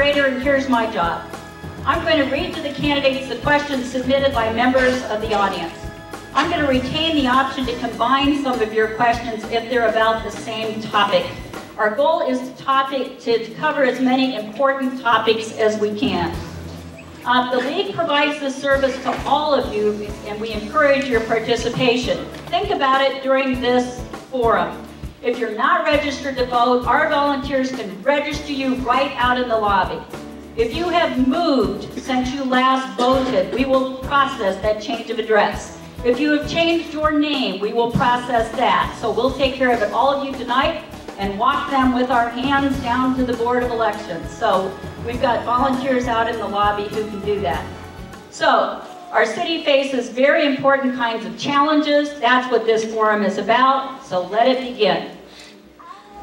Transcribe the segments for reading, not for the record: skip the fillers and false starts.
moderator, and here's my job. I'm going to read to the candidates the questions submitted by members of the audience. I'm going to retain the option to combine some of your questions if they're about the same topic. Our goal is to cover as many important topics as we can. The League provides this service to all of you, and we encourage your participation. Think about it during this forum. If you're not registered to vote, our volunteers can register you right out in the lobby. If you have moved since you last voted, we will process that change of address. If you have changed your name, we will process that. So we'll take care of it, all of you tonight, and walk them with our hands down to the Board of Elections. So we've got volunteers out in the lobby who can do that. So our city faces very important kinds of challenges. That's what this forum is about. So let it begin.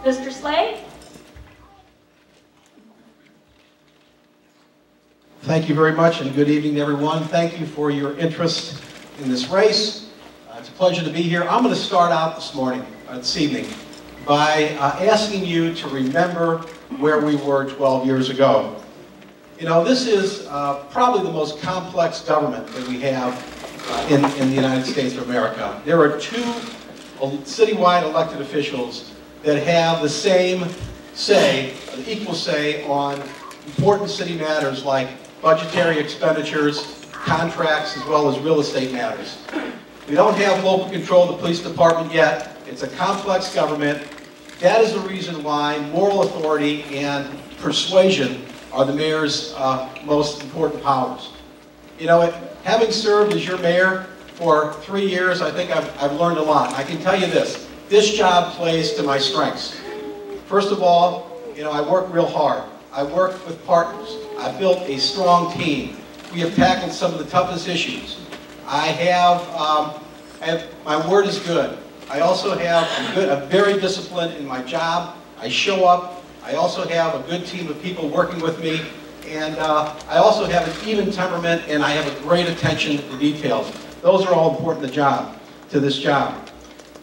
Mr. Slade? Thank you very much, and good evening, everyone. Thank you for your interest in this race. It's a pleasure to be here. I'm going to start out this evening, by asking you to remember where we were 12 years ago. You know, this is probably the most complex government that we have in the United States of America. There are two citywide elected officials that have the same say, an equal say on important city matters like budgetary expenditures, contracts, as well as real estate matters. We don't have local control of the police department yet. It's a complex government. That is the reason why moral authority and persuasion are the mayor's most important powers. You know, having served as your mayor for 3 years, I think I've learned a lot. I can tell you this job plays to my strengths. First of all, you know, I work real hard. I work with partners. I've built a strong team. We have tackled some of the toughest issues. My word is good. I also have I'm very disciplined in my job. I show up. I also have a good team of people working with me. And I also have an even temperament, and I have a great attention to details. Those are all important to this job.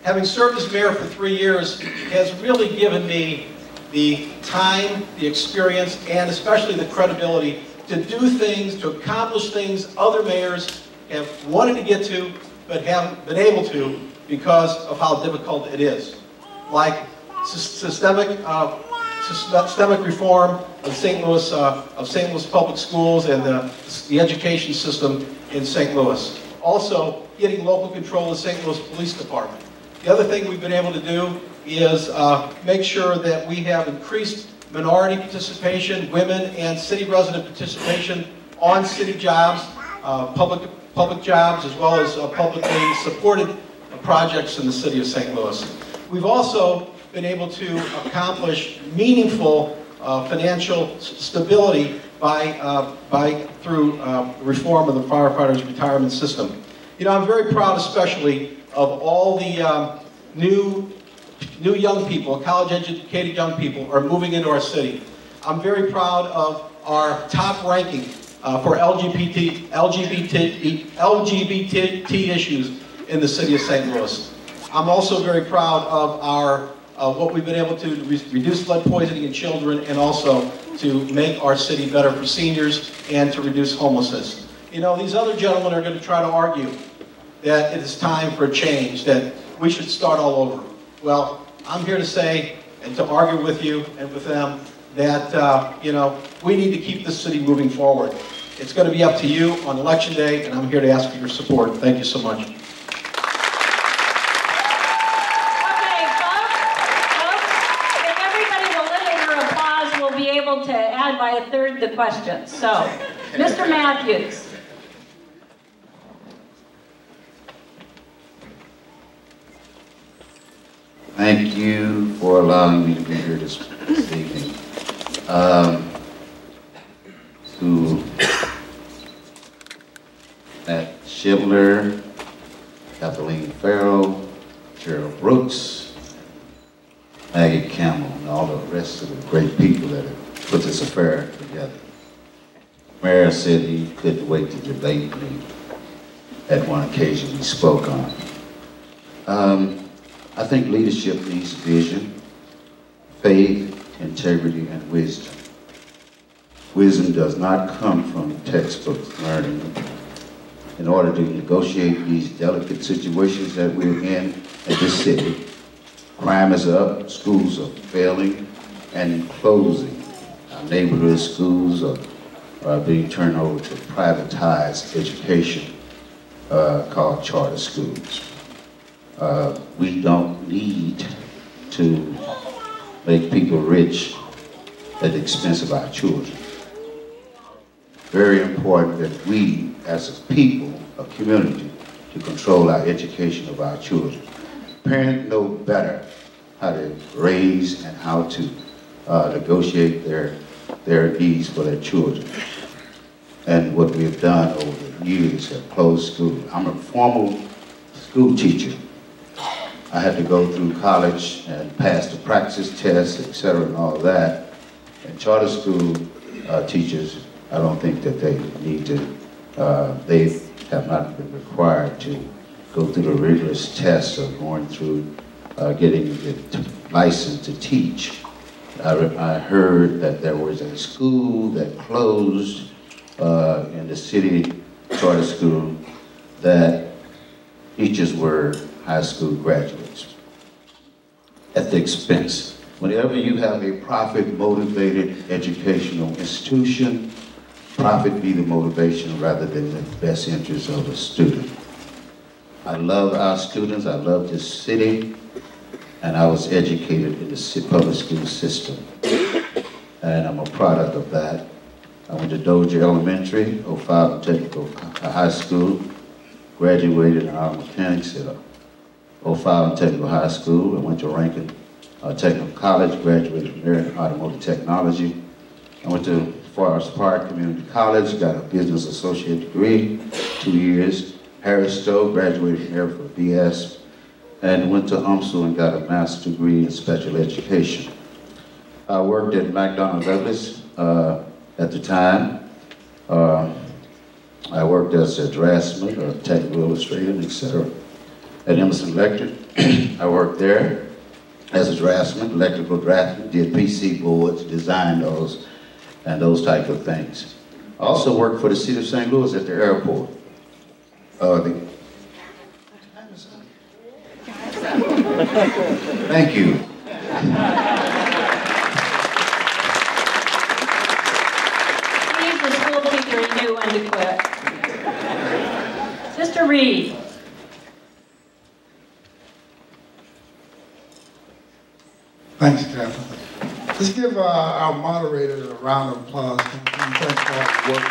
Having served as mayor for 3 years has really given me the time, the experience, and especially the credibility to do things, to accomplish things other mayors have wanted to get to, but haven't been able to because of how difficult it is. Like systemic reform of St. Louis public schools and the education system in St. Louis. Also, getting local control of the St. Louis Police Department. The other thing we've been able to do is make sure that we have increased minority participation, women and city resident participation on city jobs, public jobs, as well as publicly supported projects in the city of St. Louis. We've also been able to accomplish meaningful financial stability through reform of the firefighters' retirement system. You know, I'm very proud especially of all the new young people, college-educated young people are moving into our city. I'm very proud of our top ranking for LGBT issues in the city of St. Louis. I'm also very proud of what we've been able to reduce lead poisoning in children and also to make our city better for seniors and to reduce homelessness. You know, these other gentlemen are going to try to argue that it is time for a change, that we should start all over. Well, I'm here to say and to argue with you and with them that, you know, we need to keep this city moving forward. It's going to be up to you on Election Day, and I'm here to ask for your support. Thank you so much. Okay, folks, if everybody will limit their applause, we'll be able to add by a third the questions. So, Mr. Matthews. Thank you for allowing me to be here this evening. To Matt Shibler, Kathleen Farrell, Gerald Brooks, Maggie Campbell, and all the rest of the great people that have put this affair together. Mayor said he couldn't wait to debate me at one occasion we spoke on. I think leadership needs vision, faith, integrity, and wisdom. Wisdom does not come from textbook learning. In order to negotiate these delicate situations that we're in this city, crime is up, schools are failing and closing. Our neighborhood schools are being turned over to privatized education called charter schools. We don't need to make people rich at the expense of our children. Very important that we, as a people, a community, to control our education of our children. Parents know better how to raise and how to negotiate their needs for their children. And what we've done over the years have closed schools. I'm a formal school teacher. I had to go through college and pass the practice tests, et cetera, and all that. And charter school teachers, I don't think that they need to, they have not been required to go through the rigorous tests of going through getting the license to teach. I heard that there was a school that closed in the city charter school that teachers were high school graduates at the expense. Whenever you have a profit-motivated educational institution, profit be the motivation rather than the best interest of the student. I love our students, I love this city, and I was educated in the public school system. And I'm a product of that. I went to Dozier Elementary, 05 Technical High School, graduated in auto mechanics at 05 Technical High School. I went to Rankin Technical College, graduated from there in automotive technology. I went to Forest Park Community College, got a business associate degree, 2 years. Harris Stowe, graduated from there for a BS, and went to UMSL and got a master's degree in special education. I worked at McDonnell Douglas at the time. I worked as a draftsman, a technical illustrator, etc. At Emerson Electric, I worked there as a draftsman, electrical draftsman, did PC boards, designed those, and those type of things. I also worked for the city of St. Louis at the airport. Thank you. Please, the school teacher knew when to quit. Sister Reed. Thanks, Catherine. Let's give our moderator a round of applause. Thanks for all the work.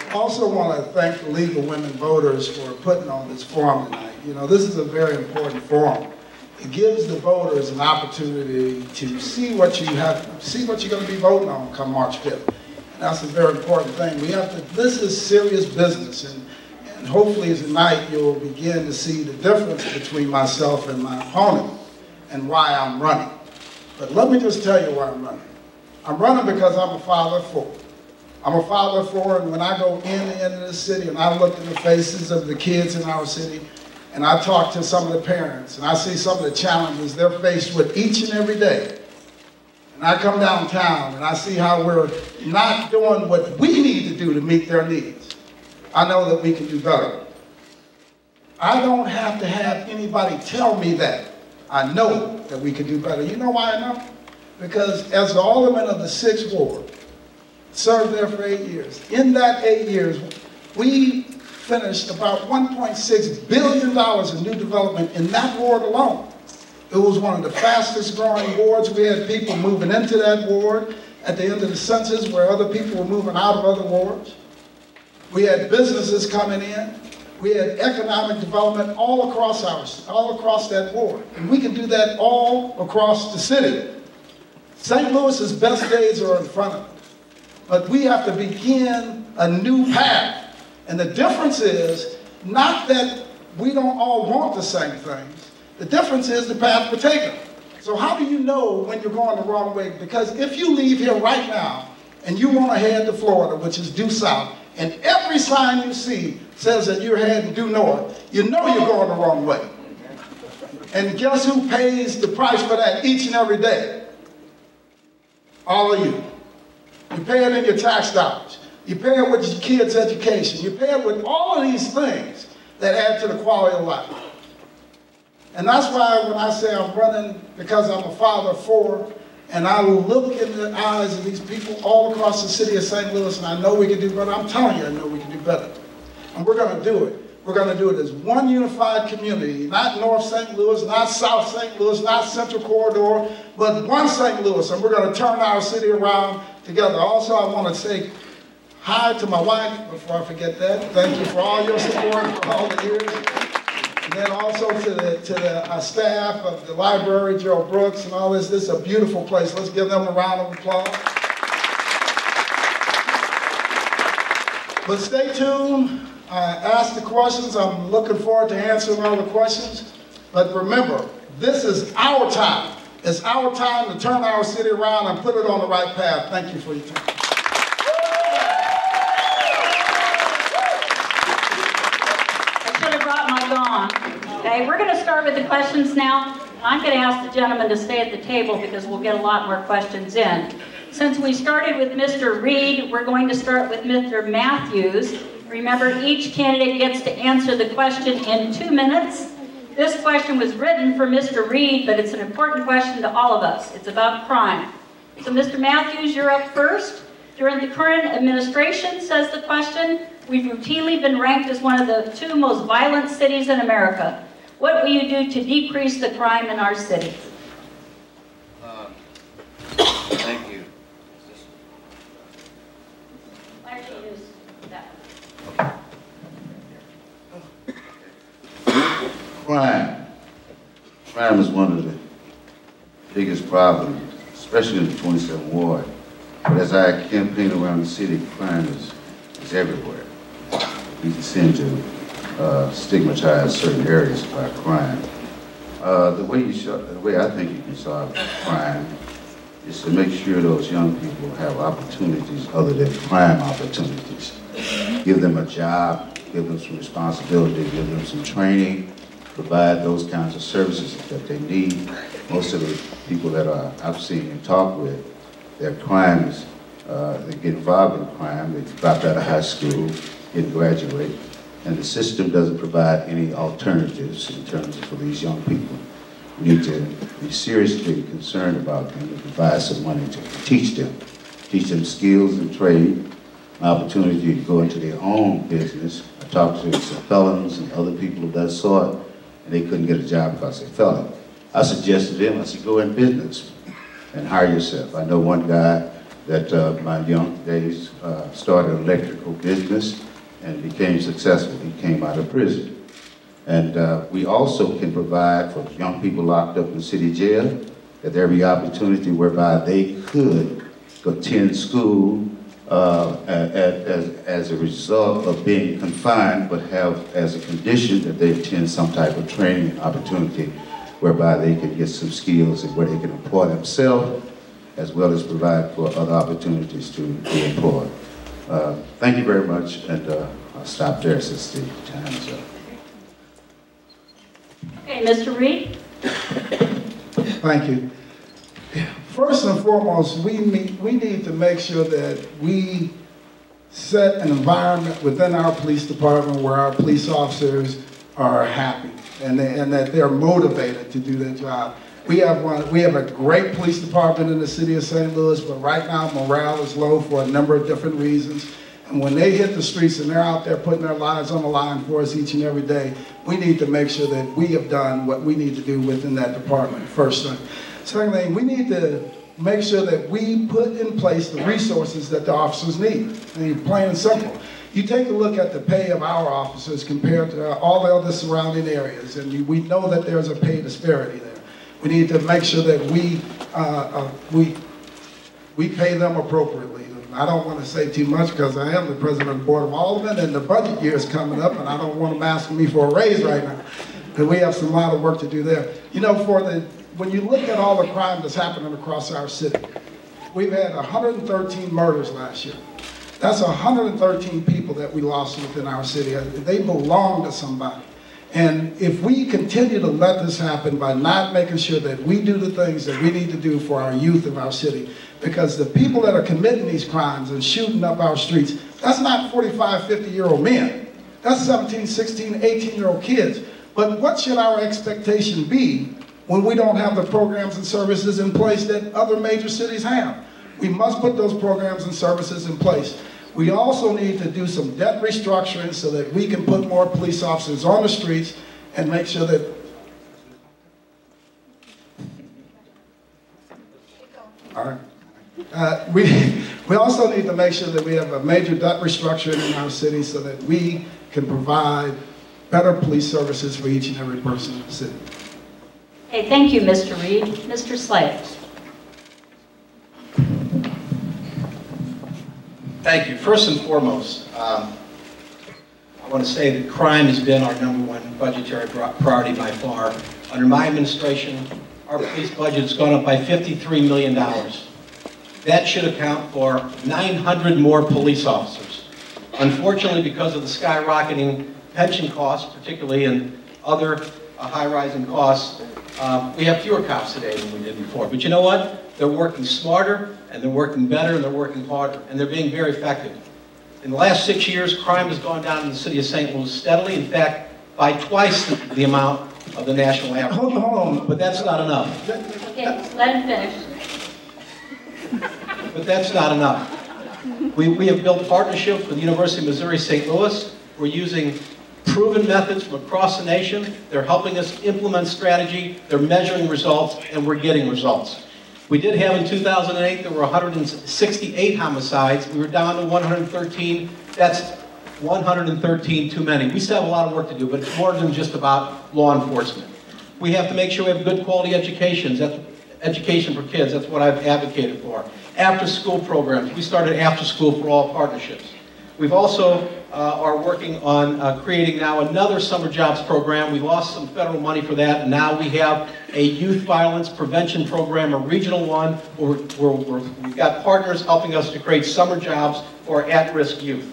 I also want to thank the League of Women Voters for putting on this forum tonight. You know, this is a very important forum. It gives the voters an opportunity to see what you have, see what you're going to be voting on come March 5th. And that's a very important thing. We have to, this is serious business, and hopefully tonight you'll begin to see the difference between myself and my opponent and why I'm running. But let me just tell you why I'm running. I'm running because I'm a father of four. I'm a father of four, and when I go in and into the city and I look in the faces of the kids in our city, and I talk to some of the parents, and I see some of the challenges they're faced with each and every day, and I come downtown and I see how we're not doing what we need to do to meet their needs, I know that we can do better. I don't have to have anybody tell me that. I know that we can do better. You know why I know? Because as the alderman of the 6th Ward, served there for 8 years. In that 8 years, we finished about $1.6 billion in new development in that ward alone. It was one of the fastest growing wards. We had people moving into that ward at the end of the census where other people were moving out of other wards. We had businesses coming in. We had economic development all across that ward. And we can do that all across the city. St. Louis's best days are in front of us. But we have to begin a new path. And the difference is not that we don't all want the same things. The difference is the path we're taking. So how do you know when you're going the wrong way? Because if you leave here right now and you want to head to Florida, which is due south, and every sign you see says that you're heading due north, you know you're going the wrong way. And guess who pays the price for that each and every day? All of you. You pay it in your tax dollars. You pay it with your kids' education. You pay it with all of these things that add to the quality of life. And that's why when I say I'm running because I'm a father of four, and I look in the eyes of these people all across the city of St. Louis, and I know we can do better. I'm telling you, I know we can do better. And we're going to do it. We're going to do it as one unified community, not North St. Louis, not South St. Louis, not Central Corridor, but one St. Louis, and we're going to turn our city around together. Also, I want to say hi to my wife, before I forget that. Thank you for all your support for all the years. And then also to the staff of the library, Gerald Brooks, and all this. This is a beautiful place. Let's give them a round of applause. But stay tuned. Ask the questions. I'm looking forward to answering all the questions. But remember, this is our time. It's our time to turn our city around and put it on the right path. Thank you for your time. I should have brought my gong. Okay, we're going to start with the questions now. I'm going to ask the gentleman to stay at the table because we'll get a lot more questions in. Since we started with Mr. Reed, we're going to start with Mr. Matthews. Remember, each candidate gets to answer the question in 2 minutes. This question was written for Mr. Reed, but it's an important question to all of us. It's about crime. So Mr. Matthews, you're up first. During the current administration, says the question, we've routinely been ranked as one of the 2 most violent cities in America. What will you do to decrease the crime in our city? Thank you. Actually, use that. Crime. Crime is one of the biggest problems, especially in the 27th Ward. But as I campaign around the city, crime is everywhere. We tend to stigmatize certain areas by crime. The way I think you can solve crime is to make sure those young people have opportunities other than crime opportunities. Give them a job, give them some responsibility, give them some training, provide those kinds of services that they need. Most of the people that I've seen and talked with, their crimes, they get involved in crime, they drop out of high school, get graduate, and the system doesn't provide any alternatives in terms of for these young people. We need to be seriously concerned about them and provide some money to teach them skills and trade, an opportunity to go into their own business. I talked to some felons and other people of that sort, and they couldn't get a job because they felon. I suggested to them, I said, go in business and hire yourself. I know one guy that my young days started an electrical business and became successful. He came out of prison. And we also can provide for young people locked up in city jail that there be opportunity whereby they could attend school as a result of being confined, but have as a condition that they attend some type of training opportunity whereby they can get some skills and where they can employ themselves as well as provide for other opportunities to be employed. Thank you very much, and I'll stop there since the time is up. Okay, Mr. Reed? Thank you. First and foremost, we need to make sure that we set an environment within our police department where our police officers are happy and that they're motivated to do their job. We have a great police department in the city of St. Louis, but right now morale is low for a number of different reasons. And when they hit the streets and they're out there putting their lives on the line for us each and every day, we need to make sure that we have done what we need to do within that department, first thing. Second thing, we need to make sure that we put in place the resources that the officers need. I mean, plain and simple. You take a look at the pay of our officers compared to all the other surrounding areas, and we know that there's a pay disparity there. We need to make sure that we pay them appropriately. I don't want to say too much because I am the president of the Board of Aldermen and the budget year is coming up and I don't want them asking me for a raise right now because we have a lot of work to do there. You know, when you look at all the crime that's happening across our city, we've had 113 murders last year. That's 113 people that we lost within our city. They belong to somebody. And if we continue to let this happen by not making sure that we do the things that we need to do for our youth of our city, because the people that are committing these crimes and shooting up our streets, that's not 45, 50-year-old men. That's 17, 16, 18-year-old kids. But what should our expectation be when we don't have the programs and services in place that other major cities have? We must put those programs and services in place. We also need to do some debt restructuring so that we can put more police officers on the streets and make sure that we also need to make sure that we have a major debt restructuring in our city so that we can provide better police services for each and every person in the city. Hey, thank you, Mr. Reed. Mr. Slade. Thank you. First and foremost, I want to say that crime has been our #1 budgetary priority by far. Under my administration, our police budget has gone up by $53 million. That should account for 900 more police officers. Unfortunately, because of the skyrocketing pension costs, particularly in other high-rising costs, we have fewer cops today than we did before. But you know what? They're working smarter, and they're working better, and they're working harder, and they're being very effective. In the last 6 years, crime has gone down in the city of St. Louis steadily, in fact, by twice the amount of the national average. Hold on. But that's not enough. Okay, let him finish. But that's not enough. We have built partnerships with the University of Missouri St. Louis. We're using proven methods from across the nation. They're helping us implement strategy. They're measuring results, and we're getting results. We did have in 2008, there were 168 homicides. We were down to 113. That's 113 too many. We still have a lot of work to do, but it's more than just about law enforcement. We have to make sure we have good quality education. That's education for kids. That's what I've advocated for. After school programs. We started After School for All partnerships. We've also are working on creating now another summer jobs program. We lost some federal money for that, and now we have a youth violence prevention program, a regional one, where we've got partners helping us to create summer jobs for at-risk youth.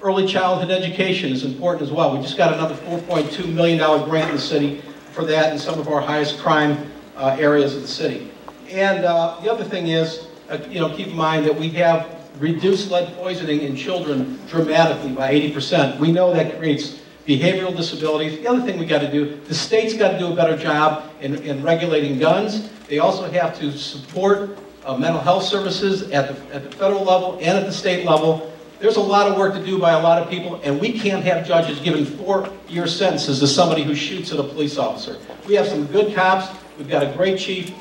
Early childhood education is important as well. We just got another $4.2 million grant in the city for that in some of our highest crime areas of the city. And the other thing is, keep in mind that we have reduced lead poisoning in children dramatically by 80%. We know that creates behavioral disabilities. The other thing we got to do, the state's got to do a better job in regulating guns. They also have to support mental health services at the federal level and at the state level. There's a lot of work to do by a lot of people, and we can't have judges giving 4-year sentences to somebody who shoots at a police officer. We have some good cops. We've got a great chief.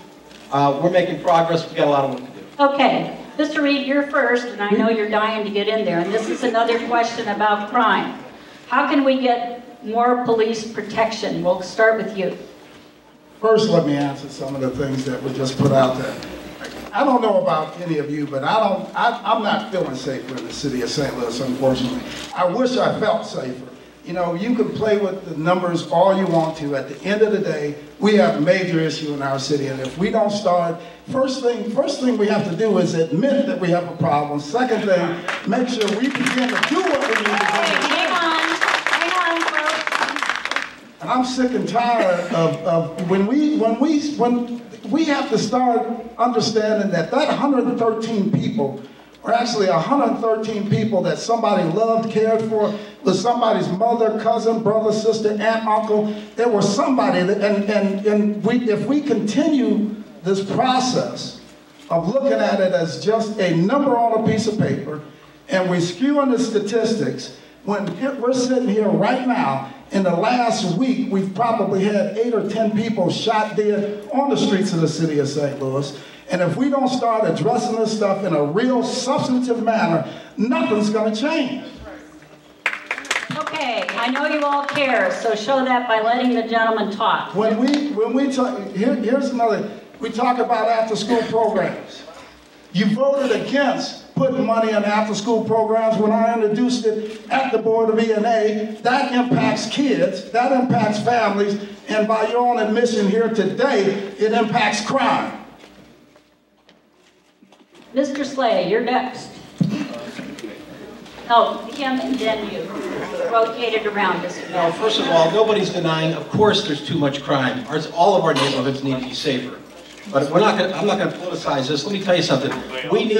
We're making progress. We've got a lot of work to do. Okay. Mr. Reed, you're first, and I know you're dying to get in there, and this is another question about crime. How can we get more police protection? We'll start with you. First, let me answer some of the things that were just put out there. I don't know about any of you, but I'm not feeling safer in the city of St. Louis, unfortunately. I wish I felt safer. You can play with the numbers all you want to. At the end of the day, we have a major issue in our city, and if we don't start, first thing we have to do is admit that we have a problem. Second thing, make sure we begin to do what we need to do. Hang on, folks. And I'm sick and tired of when we have to start understanding that 113 people or actually 113 people that somebody loved, cared for, was somebody's mother, cousin, brother, sister, aunt, uncle. There was somebody, if we continue this process of looking at it as just a number on a piece of paper, and we're skewing the statistics, when we're sitting here right now, in the last week, we've probably had 8 or 10 people shot dead on the streets of the city of St. Louis. And if we don't start addressing this stuff in a real substantive manner, nothing's going to change. Okay, I know you all care, so show that by letting the gentleman talk. When we talk, here's another, we talk about after-school programs. You voted against putting money in after-school programs when I introduced it at the Board of E&A. That impacts kids, that impacts families, and by your own admission here today, it impacts crime. Mr. Slay, you're next. No, him and then you. Rotated around, Mr. No, Matthews. first of all, nobody's denying, of course, there's too much crime. All of our neighborhoods need to be safer. But I'm not going to politicize this. Let me tell you something. We need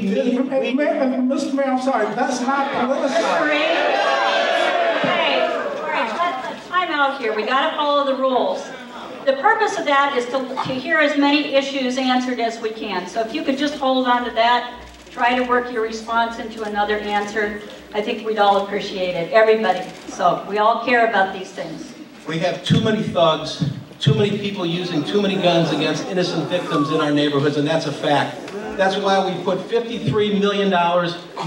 meeting. Mr. Mayor, I'm sorry, that's not politicized. Okay, all right, let's time out here. We got to follow the rules. The purpose of that is to hear as many issues answered as we can. So if you could just hold on to that, try to work your response into another answer, I think we'd all appreciate it, everybody. So we all care about these things. We have too many thugs, too many people using too many guns against innocent victims in our neighborhoods, and that's a fact. That's why we put $53 million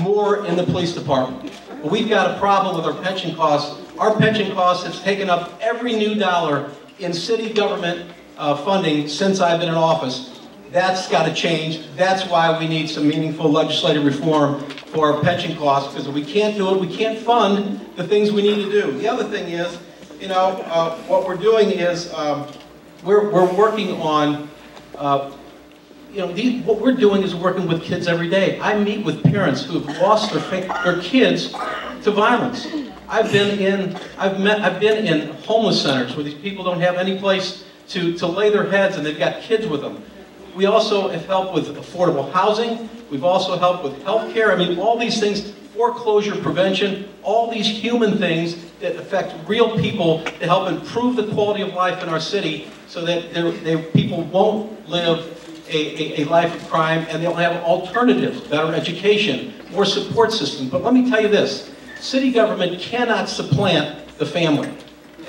more in the police department. But we've got a problem with our pension costs. Our pension costs have taken up every new dollar in city government funding since I've been in office. That's got to change. That's why we need some meaningful legislative reform for our pension costs, because if we can't do it, we can't fund the things we need to do. The other thing is, you know, what we're doing is we're working on, what we're doing is working with kids every day. I meet with parents who have lost their kids to violence. I've been in homeless centers where these people don't have any place to lay their heads, and they've got kids with them. We also have helped with affordable housing. We've also helped with health care. I mean, all these things, foreclosure prevention, all these human things that affect real people to help improve the quality of life in our city so that people won't live a life of crime, and they'll have alternatives, better education, more support systems. But let me tell you this, city government cannot supplant the family.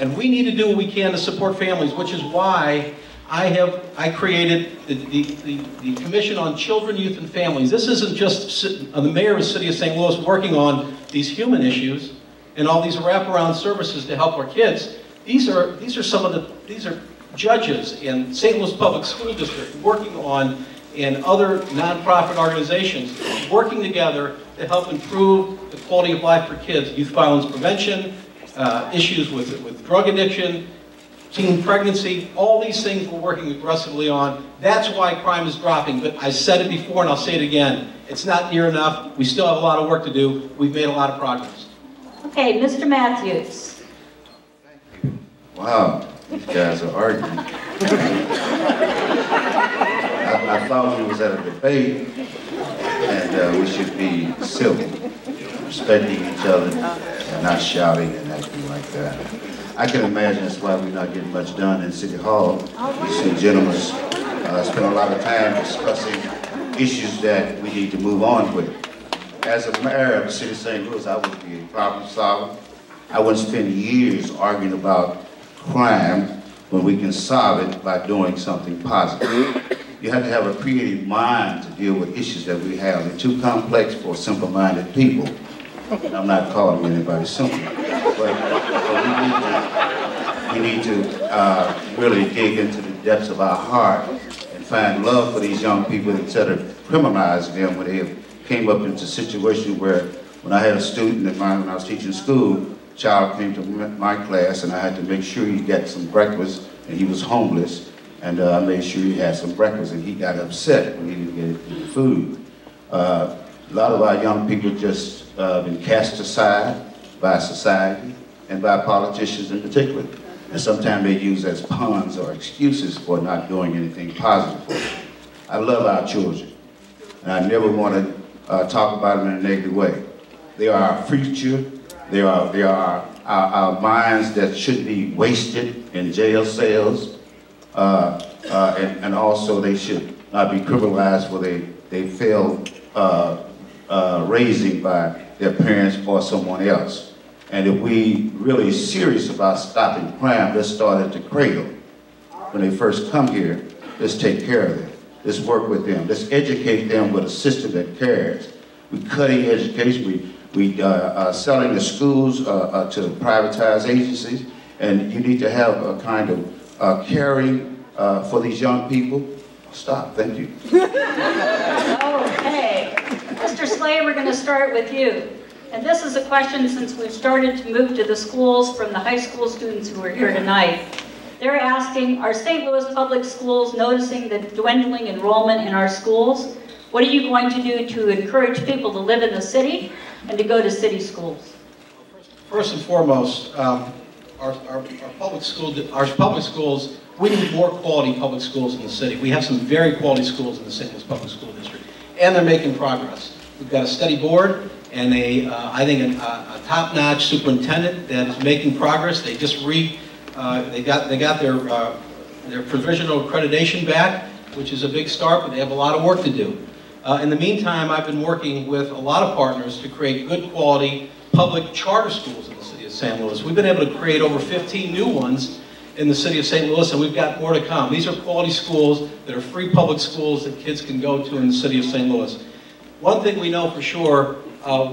And we need to do what we can to support families, which is why I created the Commission on Children, Youth, and Families. This isn't just the mayor of the city of St. Louis working on these human issues and all these wraparound services to help our kids. These are judges in St. Louis Public School District working on, and other nonprofit organizations working together to help improve the quality of life for kids. Youth violence prevention, issues with drug addiction, teen pregnancy, all these things we're working aggressively on. That's why crime is dropping. But I said it before and I'll say it again. It's not near enough. We still have a lot of work to do. We've made a lot of progress. Okay, Mr. Matthews. Wow, these guys are arguing. I thought we was at a debate, and we should be civil, respecting each other, and not shouting and acting like that. I can imagine that's why we're not getting much done in City Hall. These two gentlemen spend a lot of time discussing issues that we need to move on with. As a mayor of the city of St. Louis, I would be a problem solver. I wouldn't spend years arguing about crime when we can solve it by doing something positive. You have to have a creative mind to deal with issues that we have. They're too complex for simple-minded people. And I'm not calling anybody simple, but we need to really dig into the depths of our heart and find love for these young people instead of criminalizing them when they have came up into a situation where, when I had a student of mine when I was teaching school, a child came to my class and I had to make sure he got some breakfast, and he was homeless, and I made sure he had some breakfast, and he got upset when he didn't get food. A lot of our young people just been cast aside by society and by politicians in particular. And sometimes they use as puns or excuses for not doing anything positive for them. I love our children, and I never want to talk about them in a negative way. They are our future. They are our minds that shouldn't be wasted in jail cells, and also they should not be criminalized where they fail raising by their parents or someone else. And if we really serious about stopping crime, let's start at the cradle. When they first come here, let's take care of them. Let's work with them. Let's educate them with a system that cares. We cutting education. We selling the schools to privatized agencies. And you need to have a kind of caring for these young people. Stop. Thank you. Okay. Mr. Slay, we're going to start with you. And this is a question since we've started to move to the schools from the high school students who are here tonight. They're asking, are St. Louis public schools noticing the dwindling enrollment in our schools? What are you going to do to encourage people to live in the city? and to go to city schools? First and foremost, our public schools, we need more quality public schools in the city. We have some very quality schools in the St. Louis Public School District, and they're making progress. We've got a steady board and I think a top-notch superintendent that is making progress. They just they got their provisional accreditation back, which is a big start, but they have a lot of work to do. In the meantime, I've been working with a lot of partners to create good quality public charter schools in the city of St. Louis. We've been able to create over 15 new ones in the city of St. Louis, and we've got more to come. These are quality schools that are free public schools that kids can go to in the city of St. Louis. One thing we know for sure,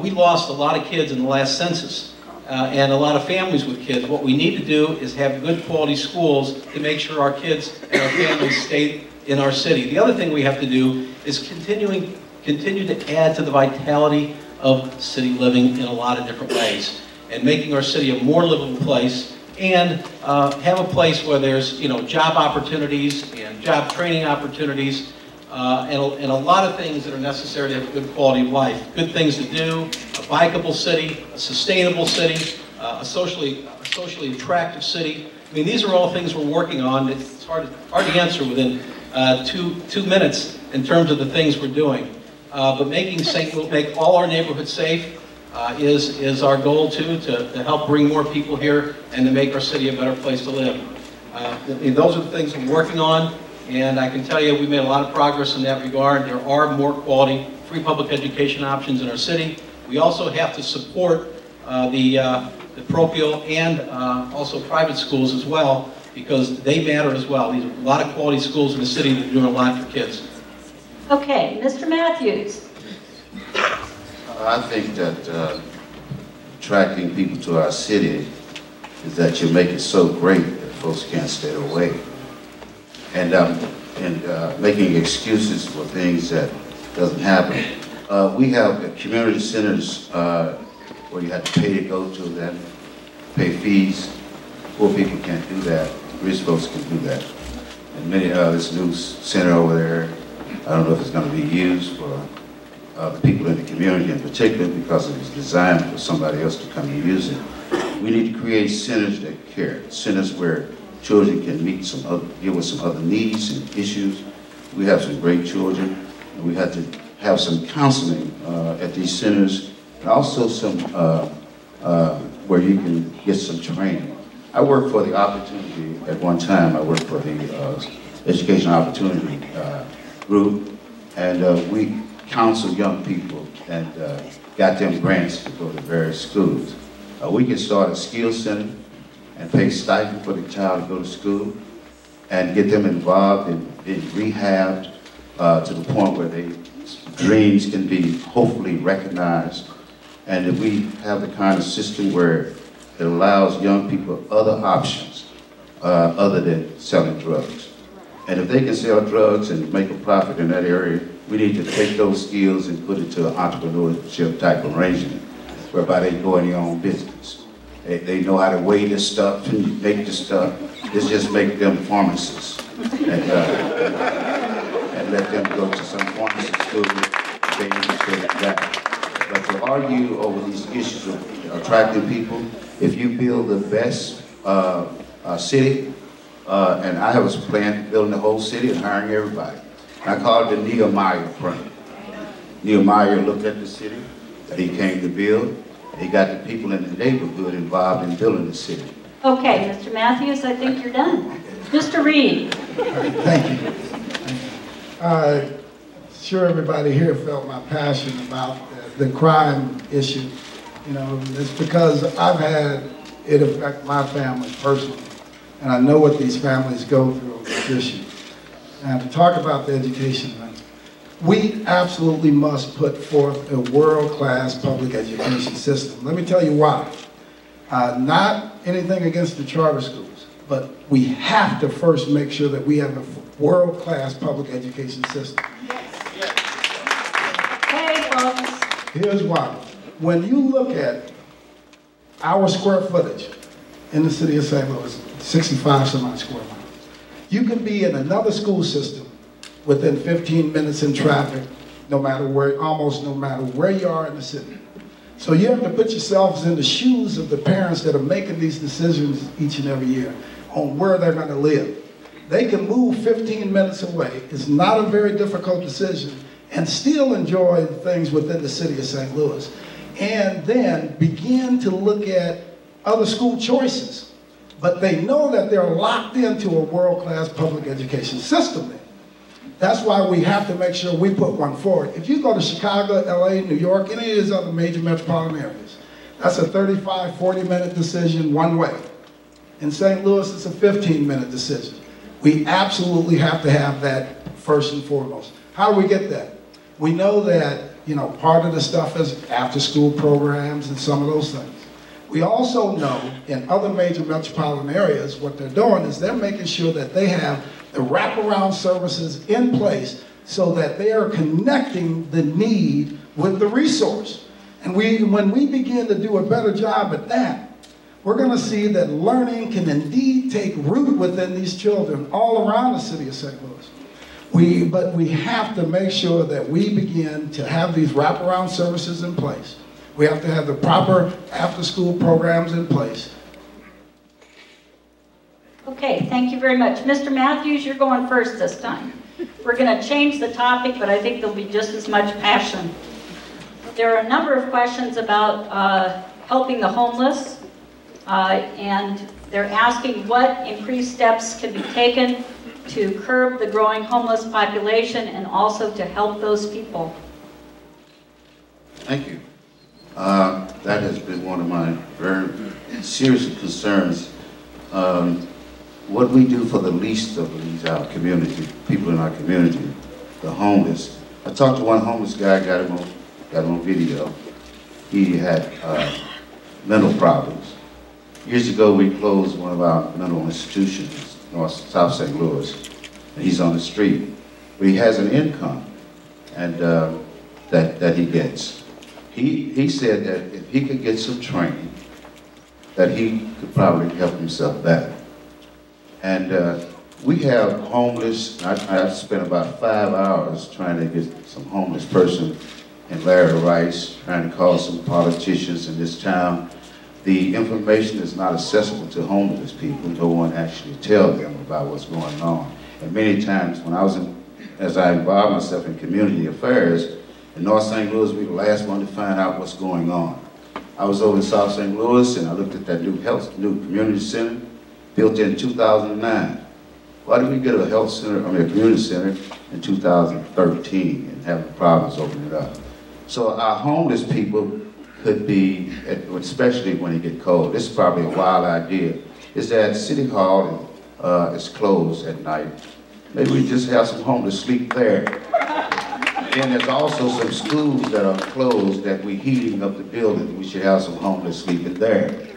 we lost a lot of kids in the last census, and a lot of families with kids. What we need to do is have good quality schools to make sure our kids and our families stay in our city. The other thing we have to do is continue to add to the vitality of city living in a lot of different ways, and making our city a more livable place, and have a place where there's job opportunities and job training opportunities, and a lot of things that are necessary to have a good quality of life. Good things to do, a bikeable city, a sustainable city, a socially attractive city. I mean, these are all things we're working on. It's hard to answer within 2 minutes in terms of the things we're doing. But make all our neighborhoods safe is our goal too, to help bring more people here and to make our city a better place to live. Those are the things we're working on, and I can tell you we've made a lot of progress in that regard. There are more quality free public education options in our city. We also have to support the parochial and also private schools as well, because they matter as well. These are a lot of quality schools in the city that are doing a lot for kids. Okay, Mr. Matthews. I think that attracting people to our city is that you make it so great that folks can't stay away. And making excuses for things that doesn't happen. We have community centers where you have to pay to go to them, pay fees. Poor people can't do that. Rich folks can do that. And many this new center over there, I don't know if it's going to be used for the people in the community in particular, because it was designed for somebody else to come and use it. We need to create centers that care, centers where children can deal with some other needs and issues. We have some great children, and we have to have some counseling at these centers, and also some where you can get some training. I worked for the Opportunity at one time. I worked for the Education Opportunity group, and we counseled young people and got them grants to go to various schools. We can start a skills center and pay stipend for the child to go to school and get them involved in rehabbed to the point where their dreams can be hopefully recognized, and that we have the kind of system where it allows young people other options other than selling drugs. And if they can sell drugs and make a profit in that area, we need to take those skills and put it to an entrepreneurship type arrangement, whereby they go in their own business. They know how to weigh this stuff and make this stuff. Let's just make them pharmacists and let them go to some pharmacy school if they're interested in that. But to argue over these issues of attracting people, if you build the best city, and I have a plan for building the whole city and hiring everybody. I call it the Nehemiah plan. Nehemiah looked at the city that he came to build. He got the people in the neighborhood involved in building the city. Okay, Mr. Matthews, I think you're done. Mr. Reed. Thank you. Sure everybody here felt my passion about the crime issue. It's because I've had it affect my family personally, and I know what these families go through on this issue. And to talk about the education thing, we absolutely must put forth a world-class public education system. Let me tell you why. Not anything against the charter schools, but we have to first make sure that we have a world-class public education system. Hey, folks. Here's why. When you look at our square footage in the city of St. Louis, 65 some odd square miles, you can be in another school system within 15 minutes in traffic, almost no matter where you are in the city. So you have to put yourselves in the shoes of the parents that are making these decisions each and every year on where they're going to live. They can move 15 minutes away. It's not a very difficult decision, and still enjoy things within the city of St. Louis. And then begin to look at other school choices. But they know that they're locked into a world-class public education system. That's why we have to make sure we put one forward. If you go to Chicago, LA, New York, any of these other major metropolitan areas, that's a 35, 40-minute decision one way. In St. Louis, it's a 15-minute decision. We absolutely have to have that first and foremost. How do we get that? We know that, you know, part of the stuff is after-school programs and some of those things. We also know in other major metropolitan areas, what they're doing is they're making sure that they have the wraparound services in place so that they are connecting the need with the resource. And when we begin to do a better job at that, we're going to see that learning can indeed take root within these children all around the city of St. Louis. But we have to make sure that we begin to have these wraparound services in place. We have to have the proper after-school programs in place. Okay, thank you very much. Mr. Matthews, you're going first this time. We're going to change the topic, but I think there'll be just as much passion. There are a number of questions about helping the homeless, and they're asking what increased steps can be taken to curb the growing homeless population and also to help those people. Thank you. That has been one of my very serious concerns. What we do for the least of these our community, people in our community, the homeless. I talked to one homeless guy, got him on video. He had mental problems. Years ago, we closed one of our mental institutions, South St. Louis, and he's on the street. But he has an income, and that he gets. He said that if he could get some training, that he could probably help himself better. And we have homeless. I've spent about 5 hours trying to get some homeless person in Larry Rice, trying to call some politicians in this town. The information is not accessible to homeless people. No one actually tells them about what's going on. And many times when as I involve myself in community affairs, in North St. Louis, we were the last one to find out what's going on. I was over in South St. Louis and I looked at that new community center built in 2009. Why did we get a community center in 2013 and having problems opening it up? So our homeless people could be, especially when it gets cold, this is probably a wild idea, is that City Hall is closed at night. Maybe we just have some homeless sleep there. And there's also some schools that are closed that we're heating up the building. We should have some homeless sleeping there.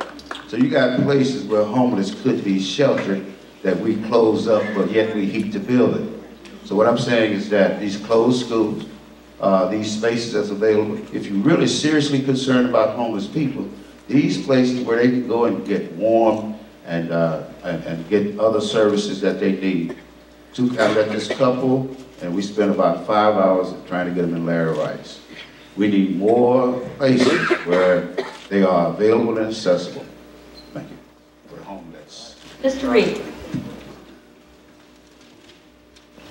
So you got places where homeless could be sheltered that we close up, but yet we heat the building. So what I'm saying is that these closed schools, these spaces that's available, if you're really seriously concerned about homeless people, these places where they can go and get warm and get other services that they need. I met this couple, and we spent about 5 hours trying to get them in Larry Rice. We need more places where they are available and accessible. Thank you. For homeless. Mr. Reed.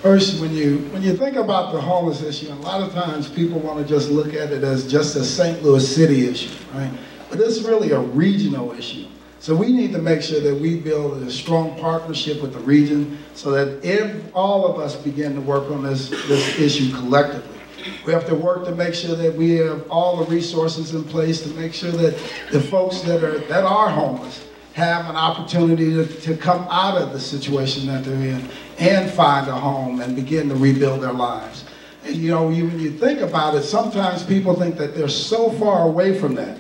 First, when you think about the homeless issue, a lot of times people want to just look at it as just a St. Louis City issue, right? But it's really a regional issue. So we need to make sure that we build a strong partnership with the region so that if all of us begin to work on this issue collectively. We have to work to make sure that we have all the resources in place to make sure that the folks that are homeless have an opportunity to come out of the situation that they're in and find a home and begin to rebuild their lives. And you know, when you think about it, sometimes people think that they're so far away from that.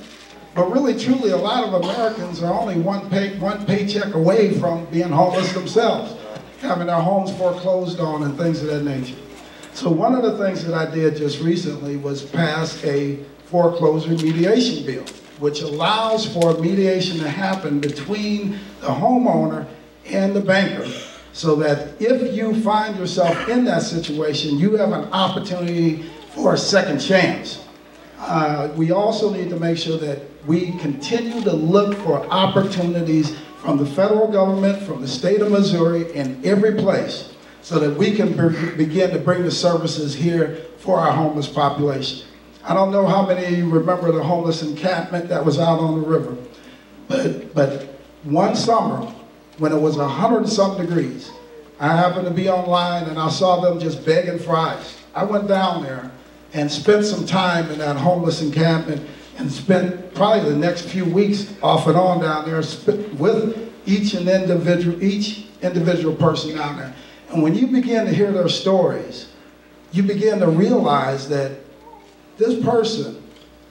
But really, truly, a lot of Americans are only one paycheck away from being homeless themselves, having their homes foreclosed on and things of that nature. So one of the things that I did just recently was pass a foreclosure mediation bill, which allows for mediation to happen between the homeowner and the banker, so that if you find yourself in that situation, you have an opportunity for a second chance. We also need to make sure that we continue to look for opportunities from the federal government, from the state of Missouri, in every place, so that we can begin to bring the services here for our homeless population. I don't know how many of you remember the homeless encampment that was out on the river, but one summer, when it was 100-something degrees, I happened to be online and I saw them just begging for ice. I went down there and spent some time in that homeless encampment and spent probably the next few weeks off and on down there with each individual person down there. And when you begin to hear their stories, you begin to realize that this person,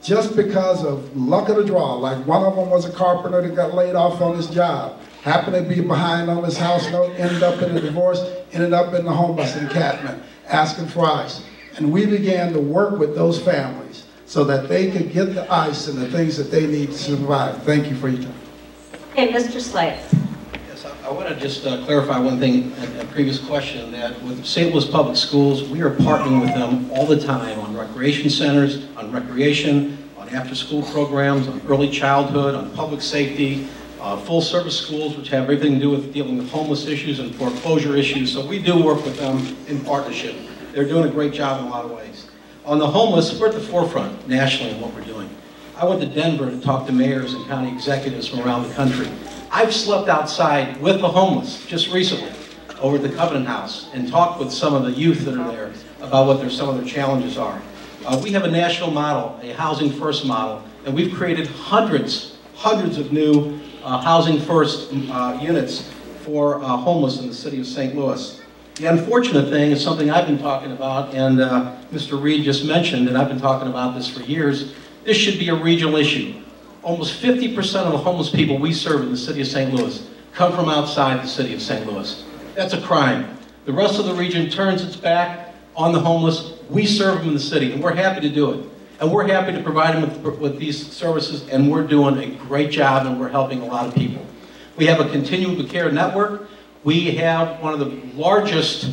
just because of luck of the draw, like one of them was a carpenter that got laid off on his job, happened to be behind on his house note, ended up in a divorce, ended up in the homeless encampment, asking for ice. And we began to work with those families so that they could get the ice and the things that they need to survive. Thank you for your time. Okay, Mr. Slade. Yes, I want to just clarify one thing, a previous question, that with St. Louis Public Schools, we are partnering with them all the time on recreation centers, on recreation, on after-school programs, on early childhood, on public safety, full-service schools, which have everything to do with dealing with homeless issues and foreclosure issues. So we do work with them in partnership. They're doing a great job in a lot of ways. On the homeless, we're at the forefront nationally in what we're doing. I went to Denver to talk to mayors and county executives from around the country. I've slept outside with the homeless just recently over at the Covenant House and talked with some of the youth that are there about what some of their challenges are. We have a national model, a housing first model, and we've created hundreds of new housing first units for homeless in the city of St. Louis. The unfortunate thing is something I've been talking about, and Mr. Reed just mentioned, and I've been talking about this for years. This should be a regional issue. Almost 50% of the homeless people we serve in the city of St. Louis come from outside the city of St. Louis. That's a crime. The rest of the region turns its back on the homeless. We serve them in the city, and we're happy to do it. And we're happy to provide them with these services, and we're doing a great job, and we're helping a lot of people. We have a continuum of care network. We have one of the largest,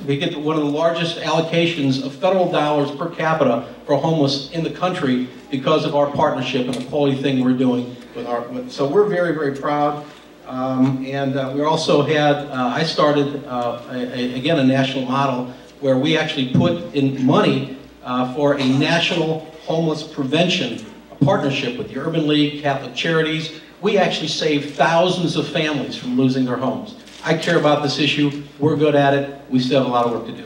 we get one of the largest allocations of federal dollars per capita for homeless in the country because of our partnership and the quality thing we're doing with so we're very, very proud. We also had, I started, again, a national model where we actually put in money for a national homeless prevention partnership with the Urban League, Catholic Charities. We actually saved thousands of families from losing their homes. I care about this issue. We're good at it. We still have a lot of work to do.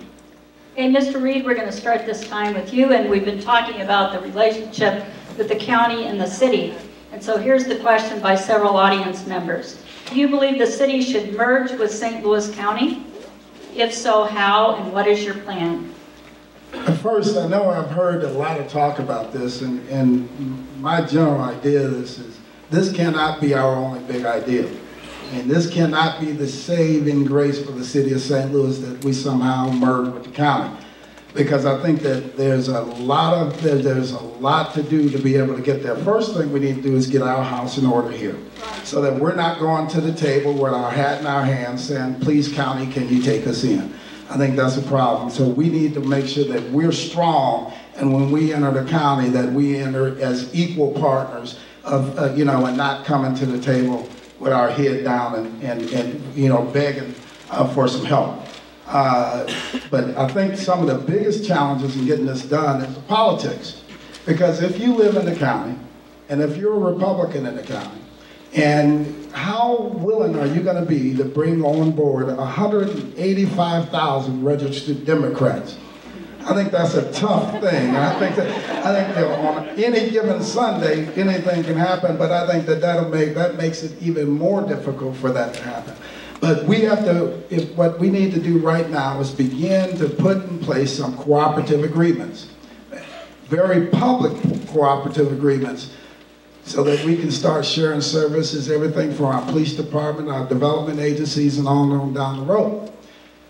Okay, Mr. Reed, we're going to start this time with you, and we've been talking about the relationship with the county and the city. And so here's the question by several audience members. Do you believe the city should merge with St. Louis County? If so, how, and what is your plan? First, I know I've heard a lot of talk about this, and my general idea is this cannot be our only big idea. And this cannot be the saving grace for the city of St. Louis that we somehow merge with the county. Because I think that there's a lot to do to be able to get there. First thing we need to do is get our house in order here, so that we're not going to the table with our hat in our hands saying, please county, can you take us in? I think that's a problem. So we need to make sure that we're strong, and when we enter the county, that we enter as equal partners of, and not coming to the table with our head down and begging for some help. But I think some of the biggest challenges in getting this done is the politics. Because if you live in the county, and if you're a Republican in the county, and how willing are you going to be to bring on board 185,000 registered Democrats? I think that's a tough thing. I think that on any given Sunday, anything can happen, but I think that makes it even more difficult for that to happen. But we have to, what we need to do right now is begin to put in place some cooperative agreements, very public cooperative agreements, so that we can start sharing services, everything from our police department, our development agencies, and on down the road.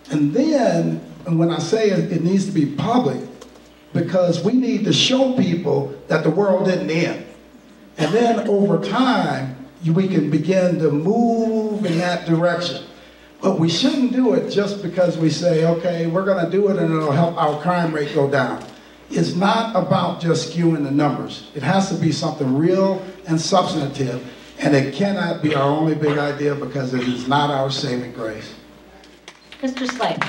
And then, when I say it needs to be public, because we need to show people that the world didn't end. And then over time, we can begin to move in that direction. But we shouldn't do it just because we say, okay, we're going to do it and it'll help our crime rate go down. It's not about just skewing the numbers. It has to be something real and substantive, and it cannot be our only big idea because it is not our saving grace. Mr. Slade.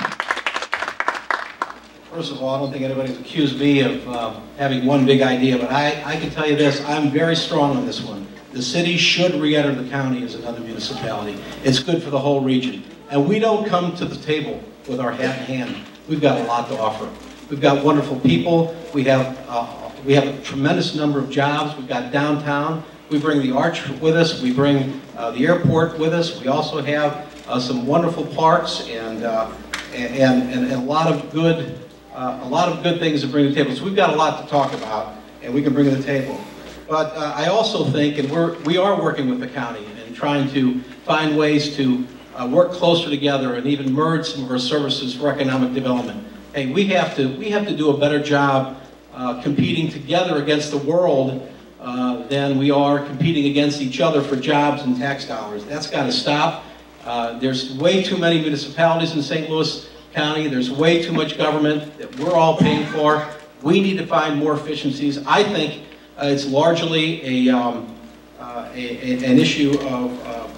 First of all, I don't think anybody's accused me of having one big idea, but I can tell you this, I'm very strong on this one. The city should re-enter the county as another municipality. It's good for the whole region. And we don't come to the table with our hat in hand. We've got a lot to offer. We've got wonderful people. We have a tremendous number of jobs. We've got downtown. We bring the arch with us. We bring the airport with us. We also have some wonderful parks and a lot of good things to bring to the table. So we've got a lot to talk about, and we can bring to the table. But I also think, and we are working with the county and trying to find ways to work closer together and even merge some of our services for economic development. Hey, we have to do a better job competing together against the world than we are competing against each other for jobs and tax dollars. That's got to stop. There's way too many municipalities in St. Louis County. There's way too much government that we're all paying for. We need to find more efficiencies. I think it's largely an issue of,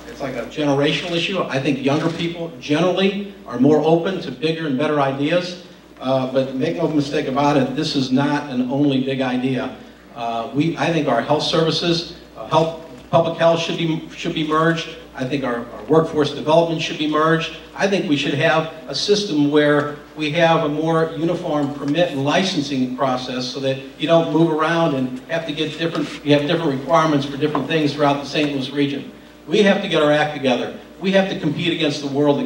it's like a generational issue. I think younger people generally are more open to bigger and better ideas. But make no mistake about it, this is not an only big idea. I think our health services, public health should be merged. I think our workforce development should be merged. I think we should have a system where we have a more uniform permit and licensing process so that you don't move around and have to get you have different requirements for different things throughout the St. Louis region. We have to get our act together. We have to compete against the world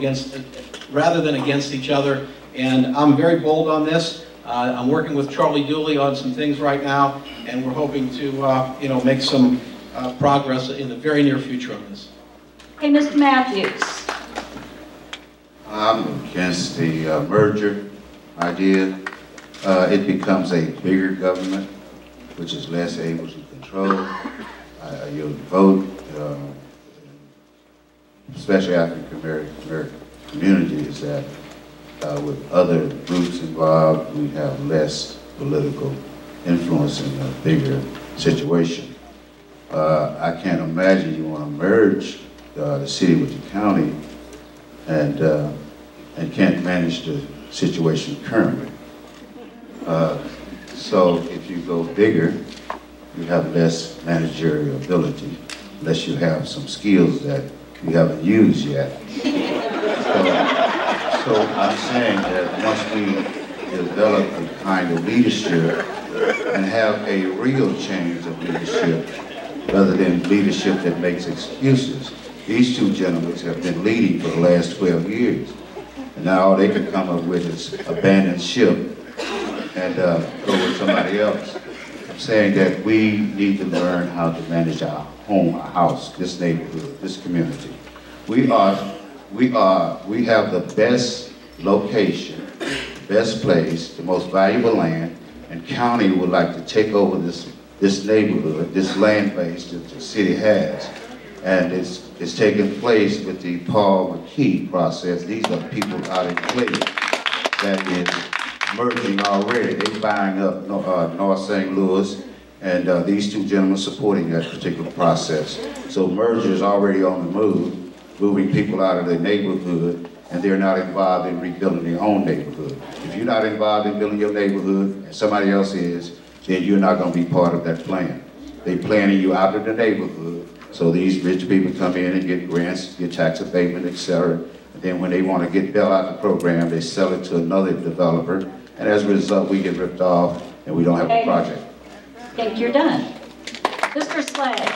rather than against each other. And I'm very bold on this. I'm working with Charlie Dooley on some things right now, and we're hoping to make some progress in the very near future on this. Hey, Mr. Matthews. I'm against the merger idea. It becomes a bigger government, which is less able to control. Your vote, especially African American community, is that with other groups involved, we have less political influence in a bigger situation. I can't imagine you want to merge the city with the county and can't manage the situation currently. So if you go bigger, you have less managerial ability, unless you have some skills that you haven't used yet. So I'm saying that once we develop a kind of leadership and have a real change of leadership, rather than leadership that makes excuses. These two gentlemen have been leading for the last 12 years. And now all they can come up with is abandon ship and go with somebody else. I'm saying that we need to learn how to manage our home, our house, this neighborhood, this community. We have the best location, best place, the most valuable land, and county would like to take over this neighborhood, this land base that the city has. And it's taking place with the Paul McKee process. These are people out in Clayton that is merging already. They're buying up North St. Louis, and these two gentlemen supporting that particular process. So merger is already on the move, moving people out of their neighborhood, and they're not involved in rebuilding their own neighborhood. If you're not involved in building your neighborhood, and somebody else is, then you're not going to be part of that plan. They're planning you out of the neighborhood, so these rich people come in and get grants, get tax abatement, etc. And then when they want to get bailed out the program, they sell it to another developer, and as a result, we get ripped off, and we don't have a project. I think you're done. Mr. Slade,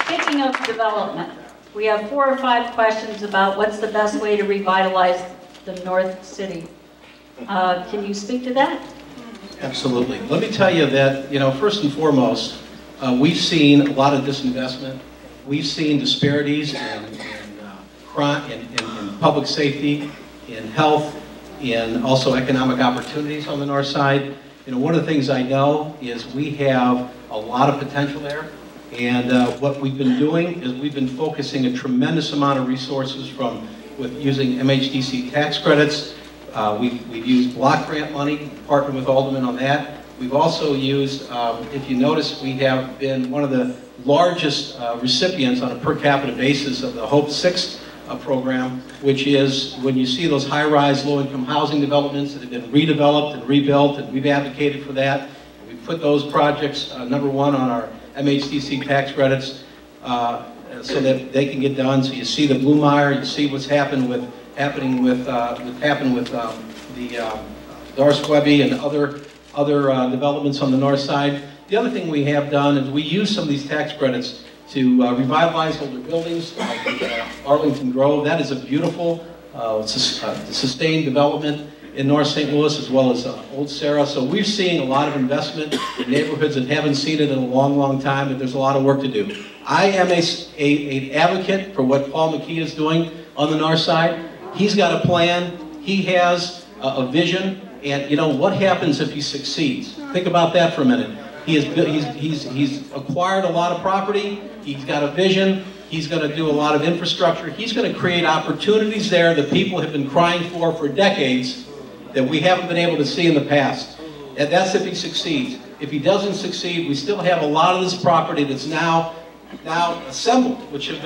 speaking of development, we have 4 or 5 questions about what's the best way to revitalize the North City. Can you speak to that? Absolutely. Let me tell you that, first and foremost, we've seen a lot of disinvestment. We've seen disparities in crime, in public safety, in health, in also economic opportunities on the north side. One of the things I know is we have a lot of potential there, And what we've been doing is we've been focusing a tremendous amount of resources with using MHDC tax credits. We've used block grant money, partnered with Alderman on that. We've also used, if you notice, we have been one of the largest recipients on a per capita basis of the Hope 6 program, which is when you see those high-rise, low-income housing developments that have been redeveloped and rebuilt, and we've advocated for that. We've put those projects, number one, on our MHDC tax credits so that they can get done. So you see the Blue Mire, you see what's happening with the Doris Webby and other developments on the north side. The other thing we have done is we use some of these tax credits to revitalize older buildings like Arlington Grove. That is a beautiful, sustained development in North St. Louis, as well as Old Sarah. So we're seeing a lot of investment in neighborhoods that haven't seen it in a long, long time, but there's a lot of work to do. I am an advocate for what Paul McKee is doing on the north side. He's got a plan, he has a vision, and you know, what happens if he succeeds? Think about that for a minute. He's acquired a lot of property, he's got a vision, he's going to do a lot of infrastructure, he's going to create opportunities there that people have been crying for decades that we haven't been able to see in the past. And that's if he succeeds. If he doesn't succeed, we still have a lot of this property that's now assembled, which has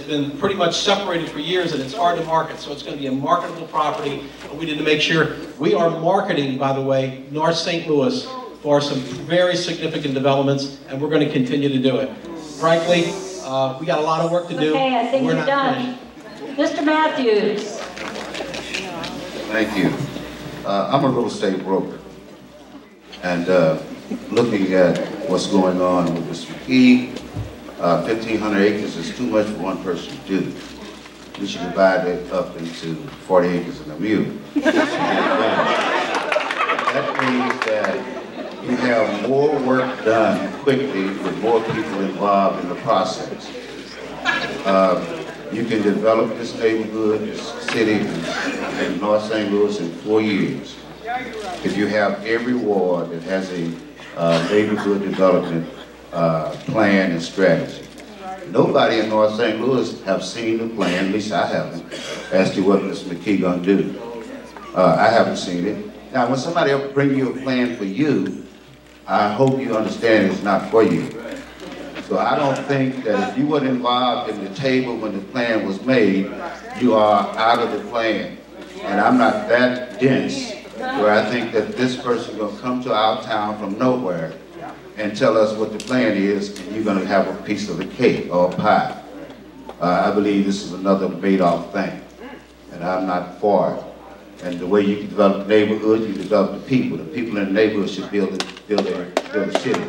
been pretty much separated for years, and it's hard to market. So it's going to be a marketable property, and we need to make sure we are marketing, by the way, North St. Louis for some very significant developments, and we're going to continue to do it. Frankly, we got a lot of work to do. Okay, I think we're done. Mr. Matthews. Thank you. I'm a real estate broker, and looking at what's going on with Mr. McKee, 1,500 acres is too much for one person to do. We should divide it up into 40 acres and a mule. That means that you have more work done quickly with more people involved in the process. You can develop this neighborhood, this city in North St. Louis in 4 years. If you have every ward that has a neighborhood development plan and strategy. Nobody in North St. Louis have seen the plan, at least I haven't, as to what Mr. McKee gonna do. I haven't seen it. Now, when somebody else bring you a plan for you, I hope you understand it's not for you. So I don't think that if you weren't involved in the table when the plan was made, you are out of the plan. And I'm not that dense where I think that this person gonna come to our town from nowhere and tell us what the plan is, and you're gonna have a piece of the cake or a pie. I believe this is another Mayoral thing, and I'm not for it. And the way you can develop the neighborhood, you develop the people. The people in the neighborhood should build the city.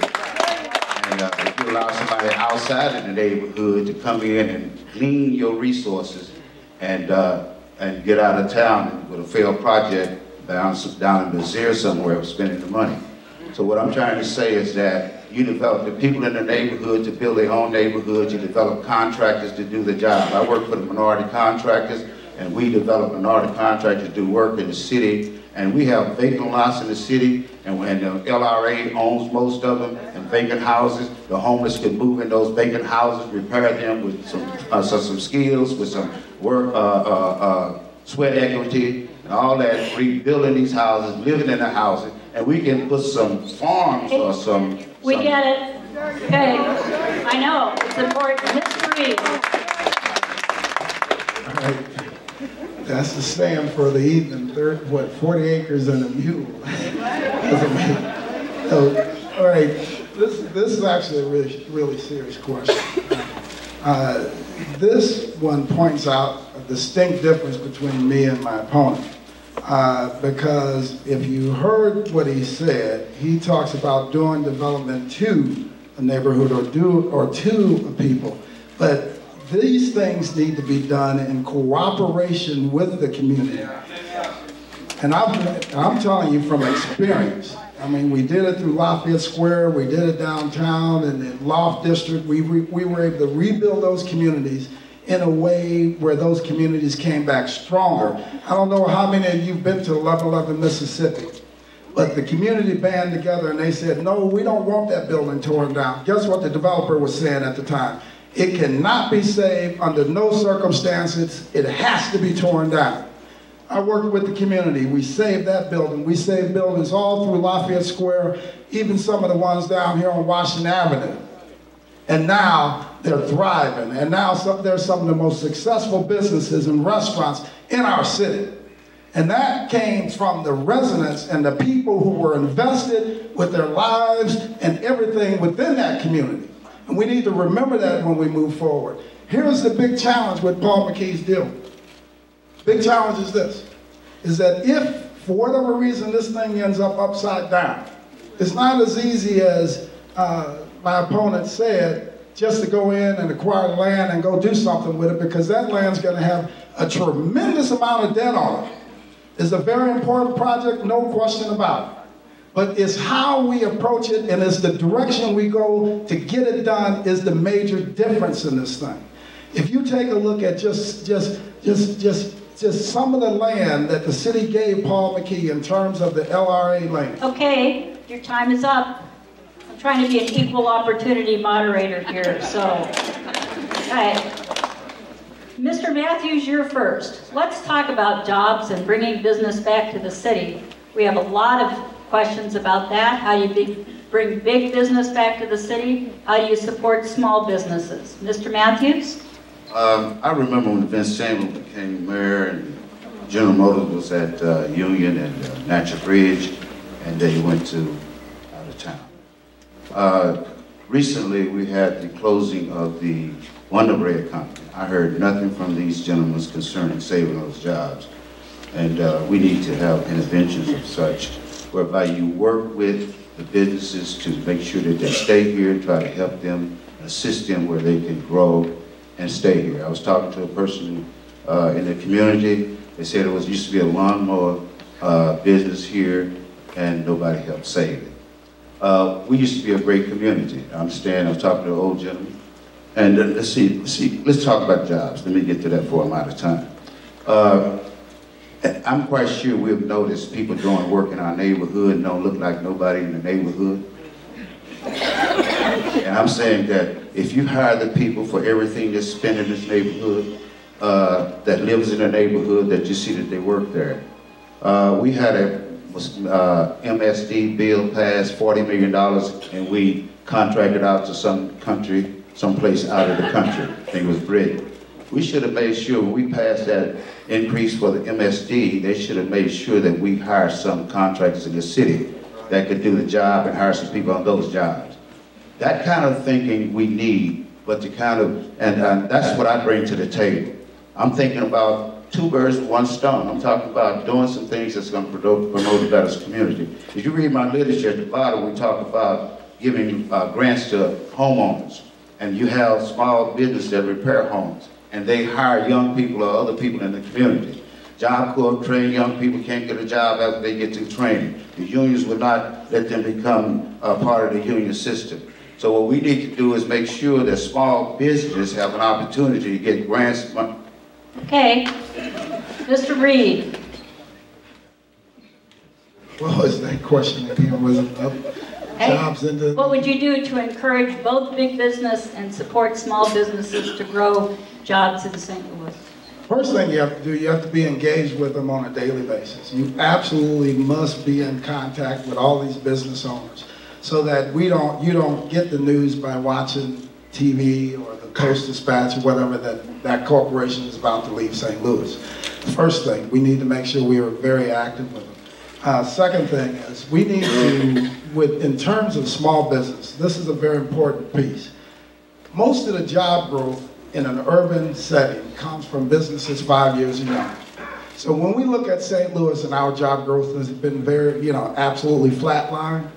And if you allow somebody outside of the neighborhood to come in and glean your resources and get out of town with a failed project down in Brazil somewhere spending the money. So what I'm trying to say is that you develop the people in the neighborhood to build their own neighborhood, you develop contractors to do the job. I work for the minority contractors, and we develop minority contractors to do work in the city, and we have vacant lots in the city, and when the LRA owns most of them, and vacant houses, the homeless can move in those vacant houses, repair them with some skills, with some work, sweat equity, and all that, rebuilding these houses, living in the houses, and we can put some farms or some... We get it. Okay. I know. It's important. Mr. Reed. All right. That's the saying for the evening. 40 acres and a mule. So, all right. This is actually a really serious question. This one points out a distinct difference between me and my opponent. Because if you heard what he said, he talks about doing development to a neighborhood or to people. But these things need to be done in cooperation with the community. And I'm telling you from experience. I mean, we did it through Lafayette Square, we did it downtown, and in Loft District, we were able to rebuild those communities in a way where those communities came back stronger. I don't know how many of you have been to 1111 Mississippi, But the community band together and they said, no, we don't want that building torn down. Guess what the developer was saying at the time? It cannot be saved under no circumstances. It has to be torn down. I worked with the community. We saved that building. We saved buildings all through Lafayette Square, even some of the ones down here on Washington Avenue. And now they're thriving. And now there's some of the most successful businesses and restaurants in our city. And that came from the residents and the people who were invested with their lives and everything within that community. And we need to remember that when we move forward. Here's the big challenge with Paul McKee's deal. Big challenge is this, is that if, for whatever reason, this thing ends up upside down, it's not as easy as my opponent said, just to go in and acquire land and go do something with it, because that land's going to have a tremendous amount of debt on it. It's a very important project, no question about it. But it's how we approach it and it's the direction we go to get it done is the major difference in this thing. If you take a look at just some of the land that the city gave Paul McKee in terms of the LRA land. Okay, your time is up. I'm trying to be an equal opportunity moderator here, so. All right. Mr. Matthews, you're first. Let's talk about jobs and bringing business back to the city. We have a lot of questions about that. How do you bring big business back to the city? How do you support small businesses? Mr. Matthews? I remember when Vince Chambers became mayor and General Motors was at Union and Natural Bridge, and they went to out of town. Recently, we had the closing of the Wonder Bread Company. I heard nothing from these gentlemen concerning saving those jobs. And we need to have interventions of such, whereby you work with the businesses to make sure that they stay here, try to help them, assist them where they can grow and stay here. I was talking to a person in the community. They said it used to be a lawnmower business here, and nobody helped save it. We used to be a great community. I understand. I was talking to an old gentleman. And let's talk about jobs. Let me get to that before I'm out of time. I'm quite sure we've noticed people doing work in our neighborhood and don't look like nobody in the neighborhood. And I'm saying that if you hire the people for everything that's spent in this neighborhood, that lives in the neighborhood, that you see that they work there. We had a MSD bill passed, $40 million, and we contracted out to someplace out of the country. I think it was Britain. We should have made sure when we passed that increase for the MSD, they should have made sure that we hire some contractors in the city that could do the job and hire some people on those jobs. That kind of thinking we need, but the kind of, and that's what I bring to the table. I'm thinking about two birds with one stone. I'm talking about doing some things that's going to promote a better community. If you read my literature at the bottom, we talk about giving grants to homeowners. And you have small businesses that repair homes, and they hire young people or other people in the community. Job Corps trained young people can't get a job after they get through training. The unions would not let them become a part of the union system. So what we need to do is make sure that small businesses have an opportunity to get grants. Okay, Mr. Reed. What was that question again? Was it jobs in the... What would you do to encourage both big business and support small businesses to grow jobs in St. Louis? First thing you have to do, you have to be engaged with them on a daily basis. You absolutely must be in contact with all these business owners so that you don't get the news by watching TV or the Coast Dispatch or whatever that corporation is about to leave St. Louis. First thing, we need to make sure we are very active with them. Second thing is we need to, in terms of small business, this is a very important piece. Most of the job growth in an urban setting comes from businesses 5 years and younger. So when we look at St. Louis and our job growth has been very, absolutely flatlined,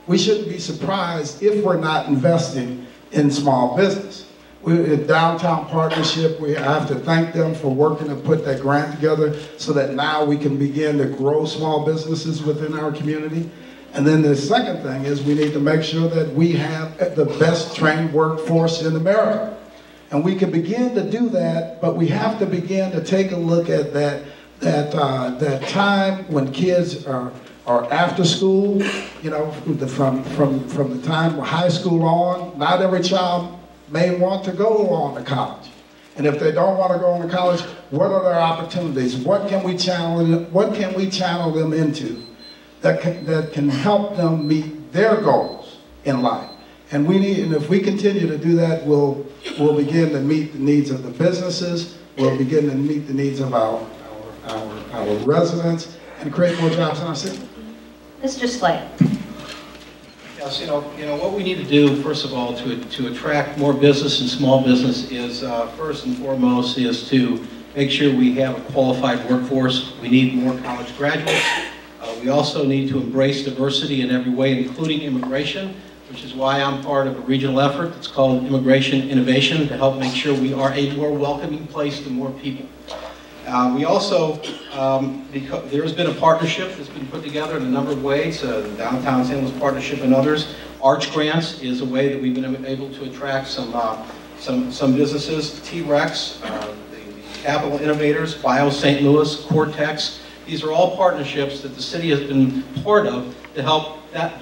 we shouldn't be surprised if we're not investing in small business. We're in Downtown Partnership. I have to thank them for working to put that grant together so that now we can begin to grow small businesses within our community. And then the second thing is we need to make sure that we have the best trained workforce in America. And we can begin to do that, but we have to begin to take a look at that time when kids are or after school, you know, from the time of high school on. Not every child may want to go on to college. And if they don't want to go on to college, what are their opportunities? What can we channel them into that can help them meet their goals in life? And if we continue to do that, we'll begin to meet the needs of the businesses, we'll begin to meet the needs of our residents, and create more jobs in our city. Mr. Slade. Yes, you know what we need to do, first of all, to attract more business and small business is, first and foremost, is to make sure we have a qualified workforce. We need more college graduates. We also need to embrace diversity in every way, including immigration, which is why I'm part of a regional effort. It's called Immigration Innovation, to help make sure we are a more welcoming place to more people. We also, because there has been a partnership that's been put together in a number of ways, the Downtown St. Louis Partnership and others. Arch Grants is a way that we've been able to attract some businesses. T-Rex, the Capital Innovators, Bio St. Louis, Cortex. These are all partnerships that the city has been part of to help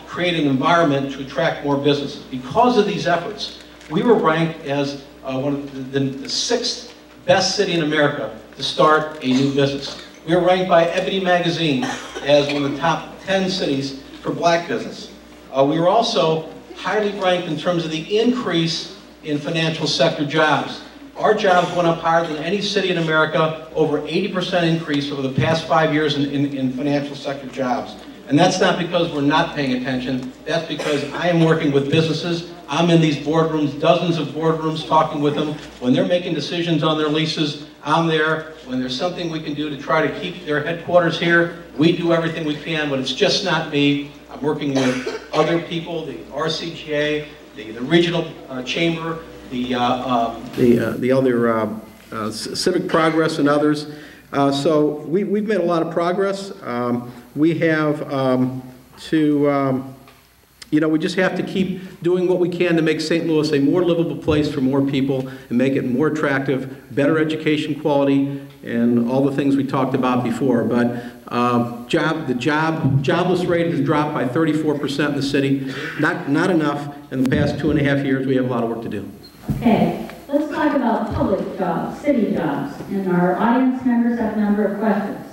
create an environment to attract more businesses. Because of these efforts, we were ranked as one of the 6th best city in America to start a new business. We were ranked by Ebony Magazine as one of the top 10 cities for black business. We were also highly ranked in terms of the increase in financial sector jobs. Our jobs went up higher than any city in America, over 80% increase over the past 5 years in financial sector jobs. And that's not because we're not paying attention, that's because I am working with businesses. I'm in these boardrooms, dozens of boardrooms, talking with them. When they're making decisions on their leases, I'm there. When there's something we can do to try to keep their headquarters here, we do everything we can, but it's just not me. I'm working with other people, the RCGA, the regional chamber, the other Civic Progress and others. So we've made a lot of progress. We have we just have to keep doing what we can to make St. Louis a more livable place for more people and make it more attractive, better education quality, and all the things we talked about before. But the jobless rate has dropped by 34% in the city. Not enough. In the past 2.5 years, we have a lot of work to do. Okay, let's talk about public jobs, city jobs. And our audience members have a number of questions.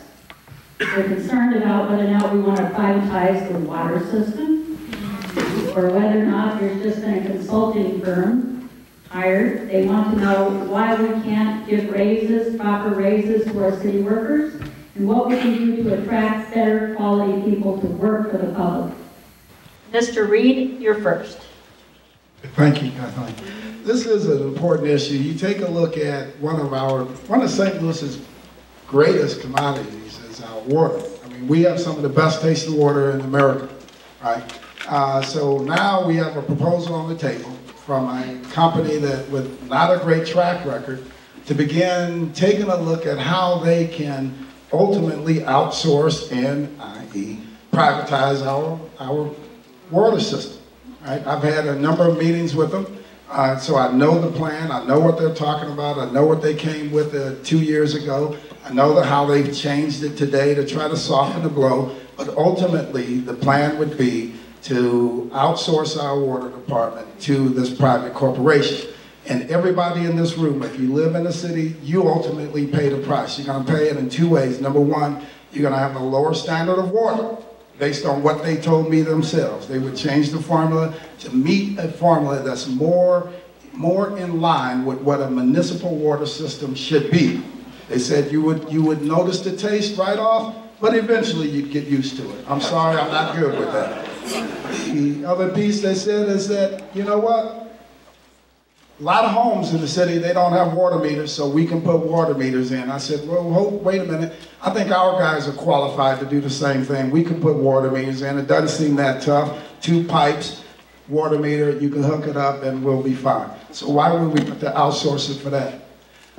They're concerned about whether or not we want to privatize the water system, or whether or not there's just been a consulting firm hired. They want to know why we can't give proper raises to our city workers, and what we can do to attract better quality people to work for the public. Mr. Reed, you're first. Thank you, Kathleen. This is an important issue. You take a look at one of St. Louis's greatest commodities is our water. I mean, we have some of the best tasting water in America, right? So now we have a proposal on the table from a company that with not a great track record to begin taking a look at how they can ultimately outsource and, i.e., privatize our water system. Right? I've had a number of meetings with them, so I know the plan, I know what they're talking about, I know what they came with 2 years ago, I know how they've changed it today to try to soften the blow, but ultimately the plan would be to outsource our water department to this private corporation. And everybody in this room, if you live in the city, you ultimately pay the price. You're going to pay it in 2 ways. Number one, you're going to have a lower standard of water based on what they told me themselves. They would change the formula to meet a formula that's more in line with what a municipal water system should be. They said you would notice the taste right off, but eventually you'd get used to it. I'm sorry, I'm not good with that. The other piece they said is that, you know what? A lot of homes in the city, they don't have water meters, so we can put water meters in. I said, well, wait a minute. I think our guys are qualified to do the same thing. We can put water meters in. It doesn't seem that tough. 2 pipes, water meter, you can hook it up and we'll be fine. So why would we have to outsource it for that?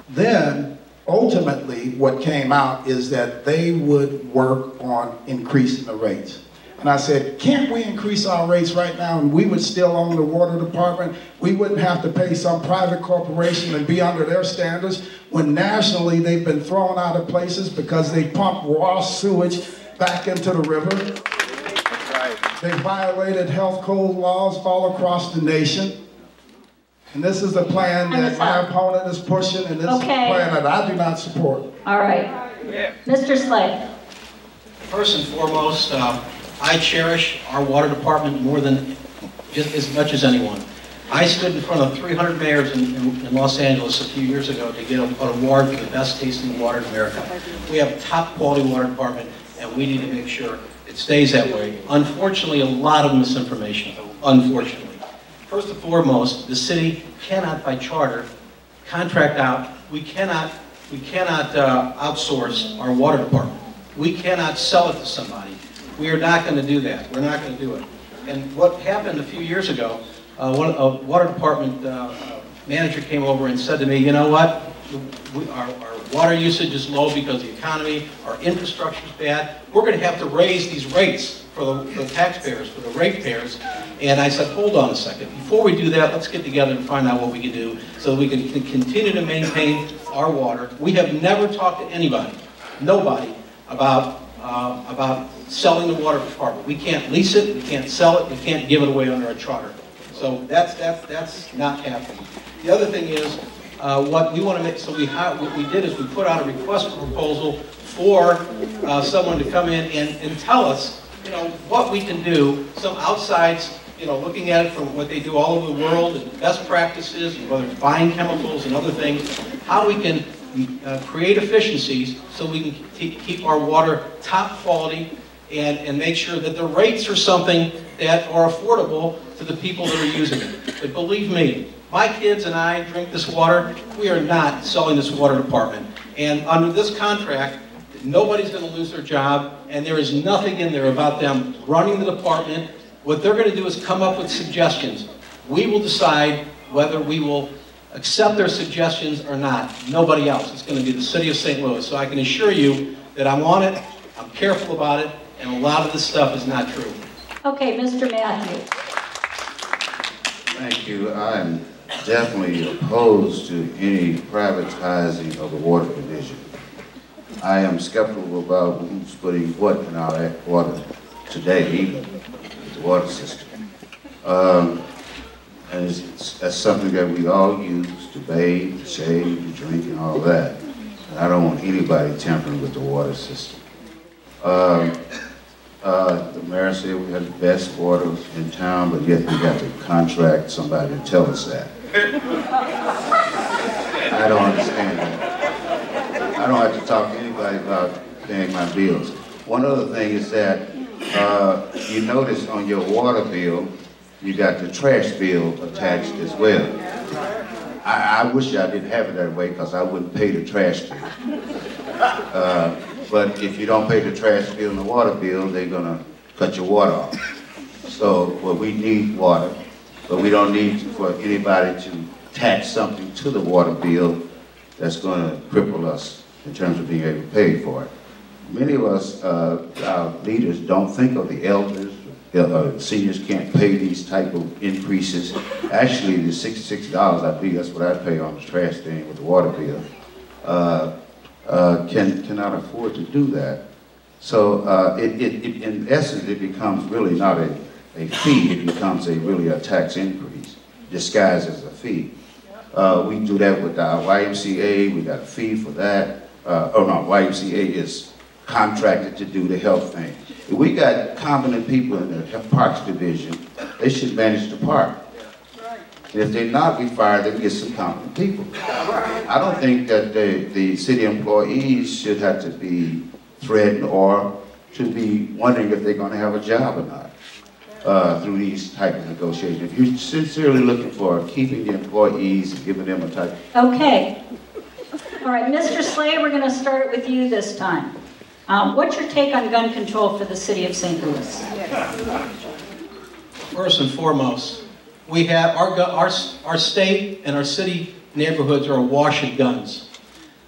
Then, ultimately, what came out is that they would work on increasing the rates. And I said, can't we increase our rates right now and we would still own the water department? We wouldn't have to pay some private corporation and be under their standards when nationally they've been thrown out of places because they pump raw sewage back into the river. They violated health code laws all across the nation. And this is a plan that my opponent is pushing, and this is a plan that I do not support. All right. Mr. Slade. First and foremost, I cherish our water department more than just as much as anyone. I stood in front of 300 mayors in Los Angeles a few years ago to get an award for the best tasting water in America. We have a top quality water department, and we need to make sure it stays that way. Unfortunately, a lot of misinformation, unfortunately. First and foremost, the city cannot, by charter, contract out. We cannot outsource our water department. We cannot sell it to somebody. We are not going to do that. We're not going to do it. And what happened a few years ago, a water department manager came over and said to me, you know what, our water usage is low because of the economy, our infrastructure is bad. We're going to have to raise these rates for the taxpayers, for the ratepayers. And I said, hold on a second. Before we do that, let's get together and find out what we can do so that we can continue to maintain our water. We have never talked to anybody, nobody, about selling the water department. We can't lease it, we can't sell it, we can't give it away under a charter. So that's not happening. The other thing is, what we want to make, so what we did is we put out a request for proposal for someone to come in and tell us, you know, what we can do, some outsides, you know, looking at it from what they do all over the world and best practices, whether it's buying chemicals and other things, how we can create efficiencies so we can keep our water top quality and make sure that the rates are something that are affordable to the people that are using it. But believe me, my kids and I drink this water. We are not selling this water department. And under this contract, nobody's going to lose their job, and there is nothing in there about them running the department. What they're going to do is come up with suggestions. We will decide whether we will accept their suggestions or not. Nobody else. It's going to be the city of St. Louis. So I can assure you that I'm on it, I'm careful about it, and a lot of this stuff is not true. Okay, Mr. Matthews. Thank you. I'm definitely opposed to any privatizing of the water division. I am skeptical about who's putting what in our water today, even the water system. And that's something that we all use to bathe, to shave, to drink, and all that. And I don't want anybody tampering with the water system. The mayor said we have the best water in town, but yet we got to contract somebody to tell us that. I don't understand that. I don't have to talk to anybody about paying my bills. One other thing is that you notice on your water bill, you got the trash bill attached as well. I wish I didn't have it that way because I wouldn't pay the trash bill. But if you don't pay the trash bill and the water bill, they're going to cut your water off. So, well, we need water, but we don't need for anybody to attach something to the water bill that's going to cripple us in terms of being able to pay for it. Many of us, our leaders, don't think of the elders. Seniors can't pay these type of increases. Actually, the $66, I believe that's what I pay on the trash thing with the water bill, cannot afford to do that. So in essence, it becomes really not a fee, it becomes really a tax increase, disguised as a fee. We do that with our YMCA, we got a fee for that. Oh no, YMCA is contracted to do the health thing. If we got competent people in the Parks Division, they should manage the park. And if they're not, we fire them, get some competent people. I don't think that the city employees should have to be threatened or to be wondering if they're going to have a job or not through these type of negotiations. If you're sincerely looking for keeping the employees and giving them a type. Okay. All right, Mr. Slade, we're going to start with you this time. What's your take on gun control for the city of St. Louis? First and foremost, we have our state and our city neighborhoods are awash in guns.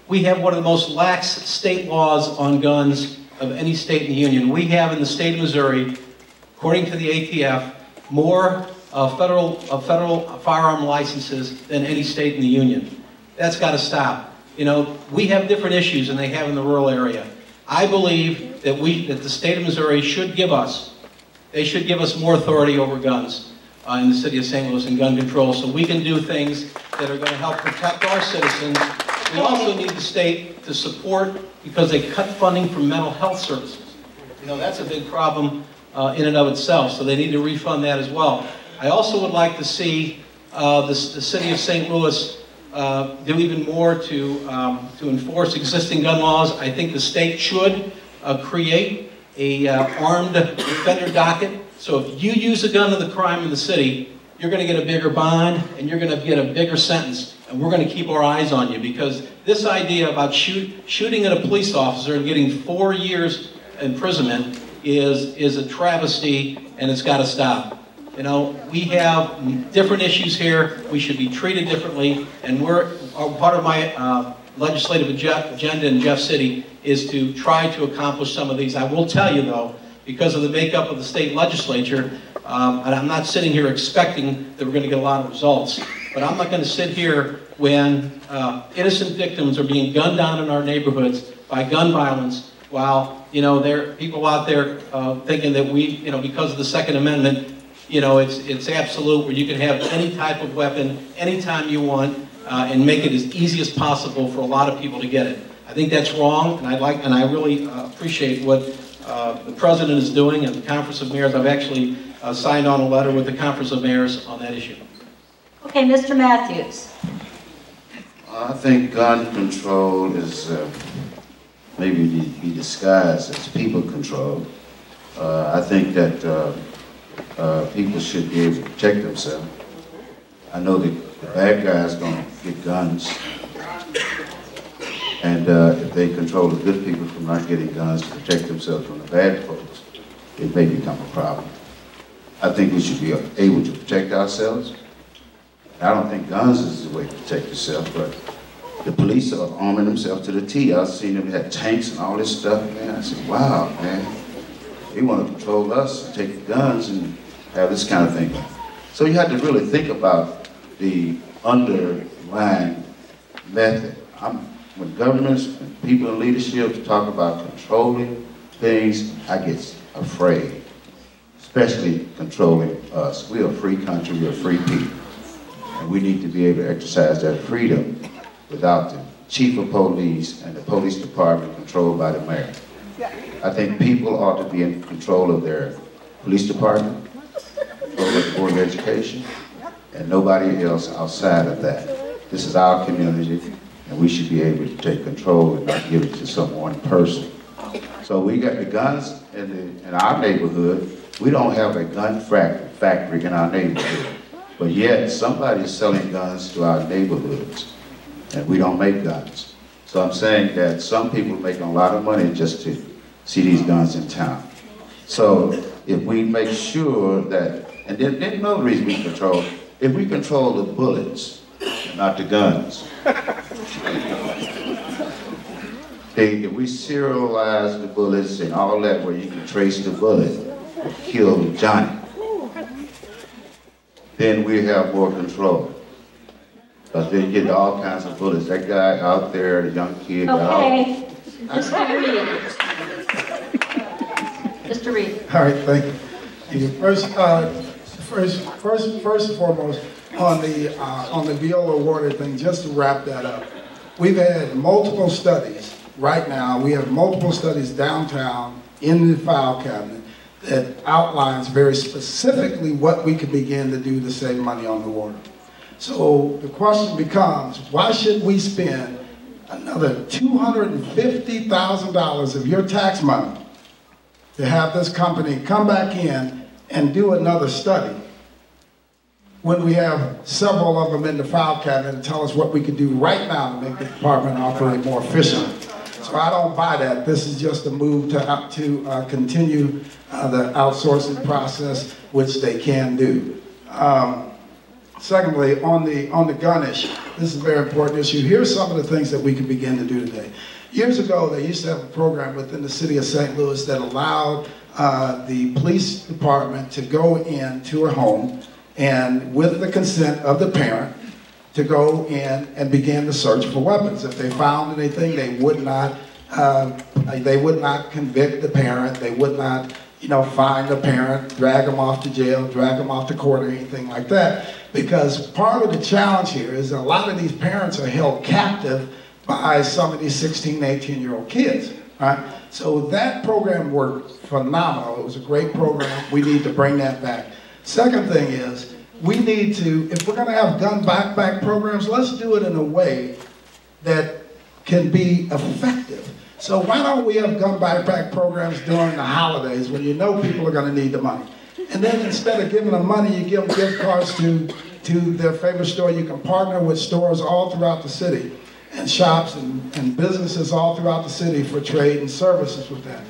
We have one of the most lax state laws on guns of any state in the union. We have in the state of Missouri, according to the ATF, more federal firearm licenses than any state in the union. That's got to stop. You know, we have different issues than they have in the rural area. I believe that the state of Missouri should give us they should give us more authority over guns in the city of St. Louis and gun control so we can do things that are going to help protect our citizens. We also need the state to support because they cut funding from mental health services. You know, that's a big problem in and of itself, so they need to refund that as well. I also would like to see the city of St. Louis do even more to enforce existing gun laws. I think the state should create a armed offender docket. So if you use a gun in the crime in the city, you're going to get a bigger bond and you're going to get a bigger sentence. And we're going to keep our eyes on you because this idea about shooting at a police officer and getting 4 years imprisonment is a travesty, and it's got to stop. You know, we have different issues here. We should be treated differently, and part of my legislative agenda in Jeff City is to try to accomplish some of these. I will tell you, though, because of the makeup of the state legislature, and I'm not sitting here expecting that we're going to get a lot of results, but I'm not going to sit here when innocent victims are being gunned down in our neighborhoods by gun violence, while, you know, there are people out there thinking that we, you know, because of the Second Amendment, you know, it's absolute where you can have any type of weapon anytime you want and make it as easy as possible for a lot of people to get it. I think that's wrong, and I really appreciate what the president is doing and the Conference of Mayors. I've actually signed on a letter with the Conference of Mayors on that issue. Okay, Mr. Matthews. I think gun control is maybe be disguised as people control. I think that people should be able to protect themselves. I know the bad guys going to get guns, and if they control the good people from not getting guns to protect themselves from the bad folks, it may become a problem. I think we should be able to protect ourselves. I don't think guns is the way to protect yourself, but the police are arming themselves to the T. I've seen them have tanks and all this stuff, man. I said, wow, man. They want to control us and take the guns and have this kind of thing. So you have to really think about the underlying method. When governments and people in leadership talk about controlling things, I get afraid, especially controlling us. We're a free country, we're a free people. And we need to be able to exercise that freedom without the chief of police and the police department controlled by the mayor. I think people ought to be in control of their police department, control of the Board of Education, and nobody else outside of that. This is our community, and we should be able to take control and not give it to some one person. So we got the guns in our neighborhood. We don't have a gun factory in our neighborhood, but yet somebody is selling guns to our neighborhoods, and we don't make guns. So I'm saying that some people are making a lot of money just to see these guns in town. So if we make sure that, and then another reason we control, if we control the bullets, not the guns. If we serialize the bullets and all that where you can trace the bullet, kill Johnny, then we have more control. Because they get all kinds of bullets. That guy out there, the young kid, okay. Mr. Reed. Mr. Reed. All right, thank you. First and foremost, on the viola water thing, just to wrap that up, we've had multiple studies. Right now, we have multiple studies downtown in the file cabinet that outlines very specifically what we can begin to do to save money on the water. So the question becomes, why should we spend another $250,000 of your tax money to have this company come back in and do another study when we have several of them in the file cabinet and tell us what we can do right now to make the department operate more efficiently? So I don't buy that. This is just a move to continue the outsourcing process, which they can do. Secondly, on the gun issue, this is a very important issue. Here's some of the things that we can begin to do today. Years ago, they used to have a program within the city of St. Louis that allowed the police department to go into a home and, with the consent of the parent, to go in and begin to search for weapons. If they found anything, they would not convict the parent. They would not find a parent, drag them off to jail, drag them off to court or anything like that. Because part of the challenge here is that a lot of these parents are held captive by some of these 16, 18-year-old kids, right? So that program worked phenomenal. It was a great program. We need to bring that back. Second thing is, we need to, if we're gonna have gun buyback programs, let's do it in a way that can be effective. So why don't we have gun buyback programs during the holidays when you know people are gonna need the money? And then instead of giving them money, you give them gift cards to their favorite store. You can partner with stores all throughout the city and shops and businesses all throughout the city for trade and services with that.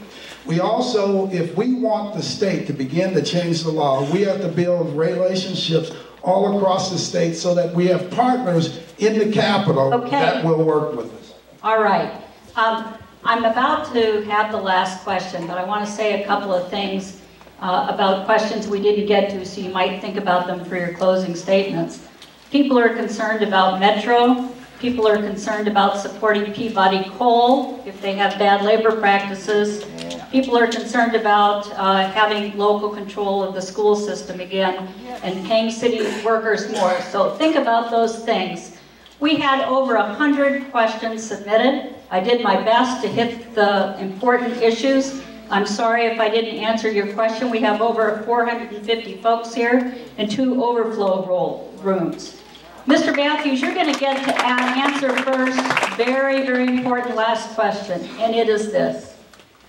We also, if we want the state to begin to change the law, we have to build relationships all across the state so that we have partners in the Capitol that will work with us. All right. I'm about to have the last question, but I want to say a couple of things about questions we didn't get to, so you might think about them for your closing statements. People are concerned about Metro. People are concerned about supporting Peabody Coal if they have bad labor practices. People are concerned about having local control of the school system again and paying city workers more. So think about those things. We had over 100 questions submitted. I did my best to hit the important issues. I'm sorry if I didn't answer your question. We have over 450 folks here and 2 overflow rooms. Mr. Matthews, you're going to get to answer first. Very, very important last question, and it is this.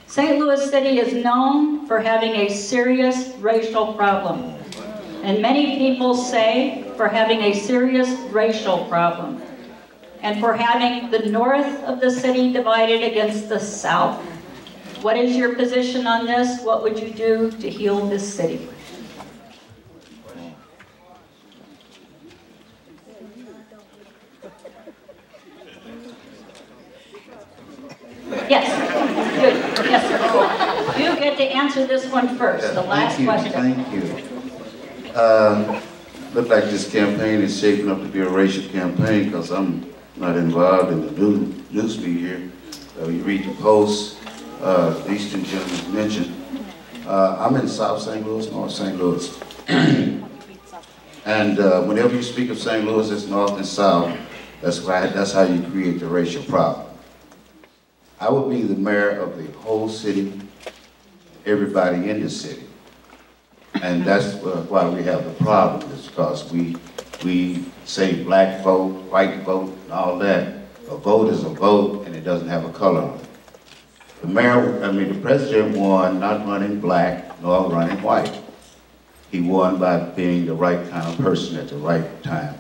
St. Louis City is known for having a serious racial problem. And many people say for having a serious racial problem. And for having the north of the city divided against the south. What is your position on this? What would you do to heal this city? Yes, good. Yes, sir. You get to answer this one first, the last question. Thank you. Look like this campaign is shaping up to be a racial campaign because I'm not involved in the newsfeed here. You read the posts, these 2 gentlemen mentioned. I'm in South St. Louis, North St. Louis. And whenever you speak of St. Louis, it's North and South. That's how you create the racial problem. I would be the mayor of the whole city, everybody in the city. And that's why we have the problem, is because we say black vote, white vote, and all that. A vote is a vote, and it doesn't have a color on it. The president won not running black, nor running white. He won by being the right kind of person at the right time.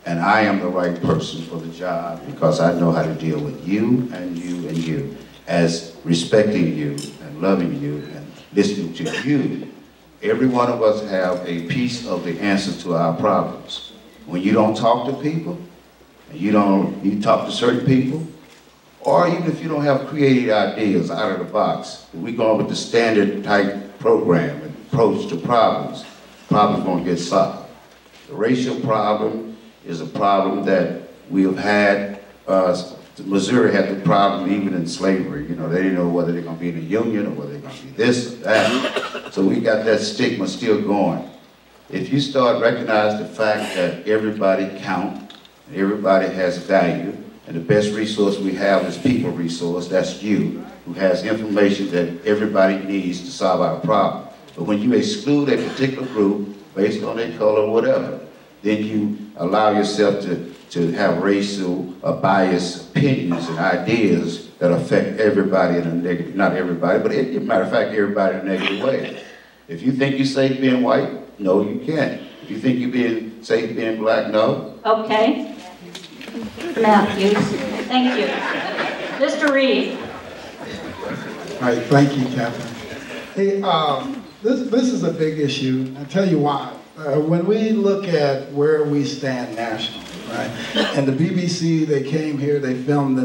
And I am the right person for the job because I know how to deal with you and you and you, as respecting you and loving you and listening to you. Every one of us have a piece of the answer to our problems. When you don't talk to people, and you talk to certain people, or even if you don't have creative ideas out of the box, if we go with the standard type program and approach to problems won't get solved. The racial problem is a problem that we have had. Missouri had the problem even in slavery. They didn't know whether they're going to be in a union or whether they're going to be this or that. So we got that stigma still going. If you start recognizing the fact that everybody counts, everybody has value, and the best resource we have is people resource, that's you, who has information that everybody needs to solve our problem. But when you exclude a particular group based on their color or whatever, then you allow yourself to have racial biased opinions and ideas that affect everybody in a negative, not everybody, but as a matter of fact, everybody in a negative way. If you think you're safe being white, no, you can't. If you think you're safe being black, no. Okay. Matthews, thank you. Mr. Reed. All right, thank you, Catherine. Hey, this is a big issue. I'll tell you why. When we look at where we stand nationally, right? And the BBC, they came here, they filmed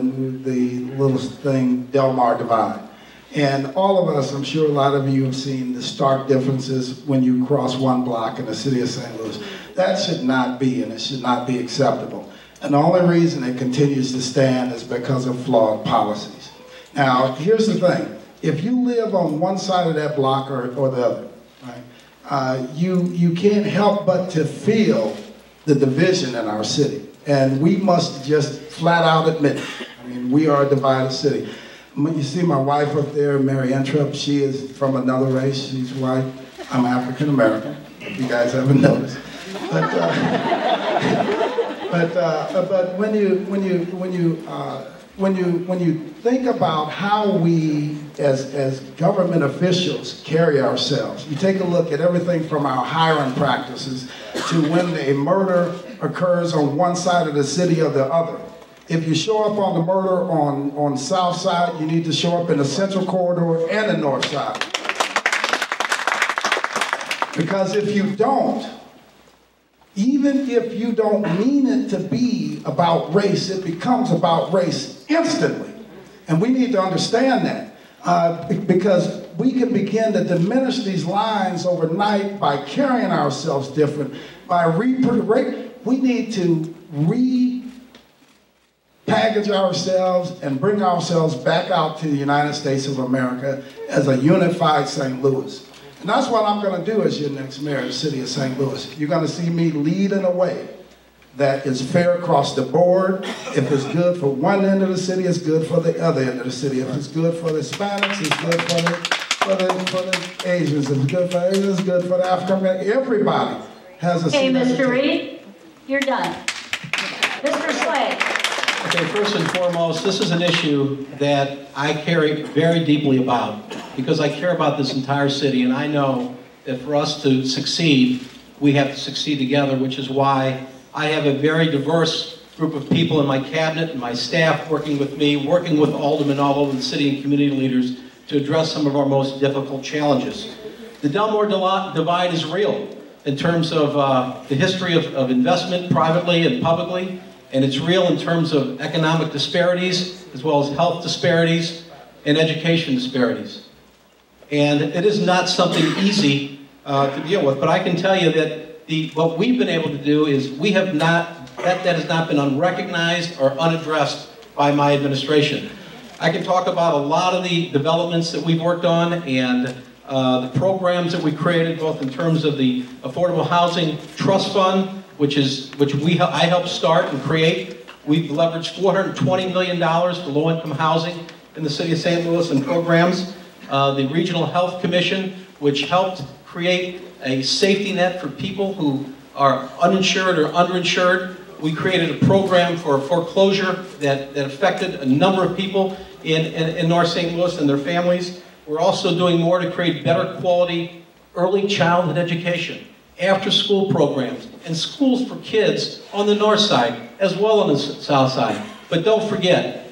the little thing, Delmar Divide. And all of us, I'm sure a lot of you have seen the stark differences when you cross one block in the city of St. Louis. That should not be, and it should not be acceptable. And the only reason it continues to stand is because of flawed policies. Now, here's the thing. if you live on one side of that block or the other, right, you can't help but to feel the division in our city. And we must just flat out admit it. I mean, we are a divided city. When you see my wife up there, Mary Entrup, she is from another race. She's white. I'm African American, if you guys haven't noticed. But when you think about how we as government officials carry ourselves, you take a look at everything from our hiring practices to when a murder occurs on one side of the city or the other. If you show up on the murder on South Side, you need to show up in the Central Corridor and the North Side. Because if you don't, even if you don't mean it to be about race, it becomes about race instantly. And we need to understand that because we can begin to diminish these lines overnight by carrying ourselves different, by we need to package ourselves and bring ourselves back out to the United States of America as a unified St. Louis. And that's what I'm going to do as your next mayor of the city of St. Louis. You're going to see me lead in a way that is fair across the board. If it's good for one end of the city, it's good for the other end of the city. If it's good for the Hispanics, it's good for the Asians. If it's good for Asians, it's good for the African Americans. Everybody has a seat. Okay, Mr. Reed, you're done. Mr. Slade. Okay, first and foremost, this is an issue that I care very deeply about because I care about this entire city, and I know that for us to succeed, we have to succeed together, which is why I have a very diverse group of people in my cabinet and my staff working with me, working with aldermen all over the city and community leaders to address some of our most difficult challenges. The Delmore divide is real in terms of the history of investment privately and publicly, and it's real in terms of economic disparities, as well as health disparities and education disparities. And it is not something easy to deal with, but I can tell you that what we've been able to do is that has not been unrecognized or unaddressed by my administration. I can talk about a lot of the developments that we've worked on and the programs that we created, both in terms of the Affordable Housing Trust Fund, which I helped start and create. We've leveraged $420 million for low-income housing in the city of St. Louis and programs. The Regional Health Commission, which helped create a safety net for people who are uninsured or underinsured. We created a program for foreclosure that affected a number of people in North St. Louis and their families. We're also doing more to create better quality early childhood education, after-school programs, and schools for kids on the north side as well on the south side. But don't forget,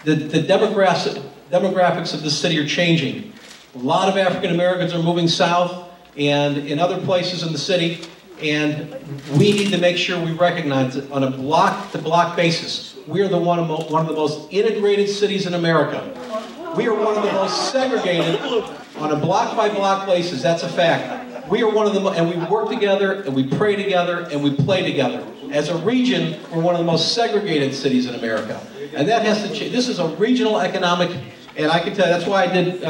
the demographics of the city are changing. A lot of African Americans are moving south and in other places in the city, and we need to make sure we recognize it on a block-to-block basis. We are one of the most integrated cities in America. We are one of the most segregated on a block-by-block basis. That's a fact. We are one of them, and we work together, and we pray together, and we play together. As a region, we're one of the most segregated cities in America. And that has to change. This is a regional economic, and I can tell you, that's why I did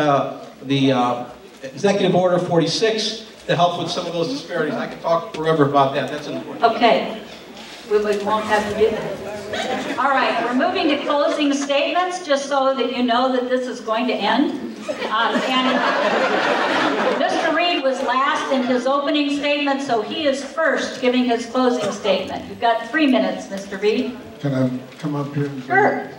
the Executive Order 46 to help with some of those disparities. I can talk forever about that. That's important. Okay. We won't have to do that. All right, we're moving to closing statements, just so that you know that this is going to end. And Mr. Reed was last in his opening statement, so he is first giving his closing statement. You've got 3 minutes, Mr. Reed. Can I come up here? Sure.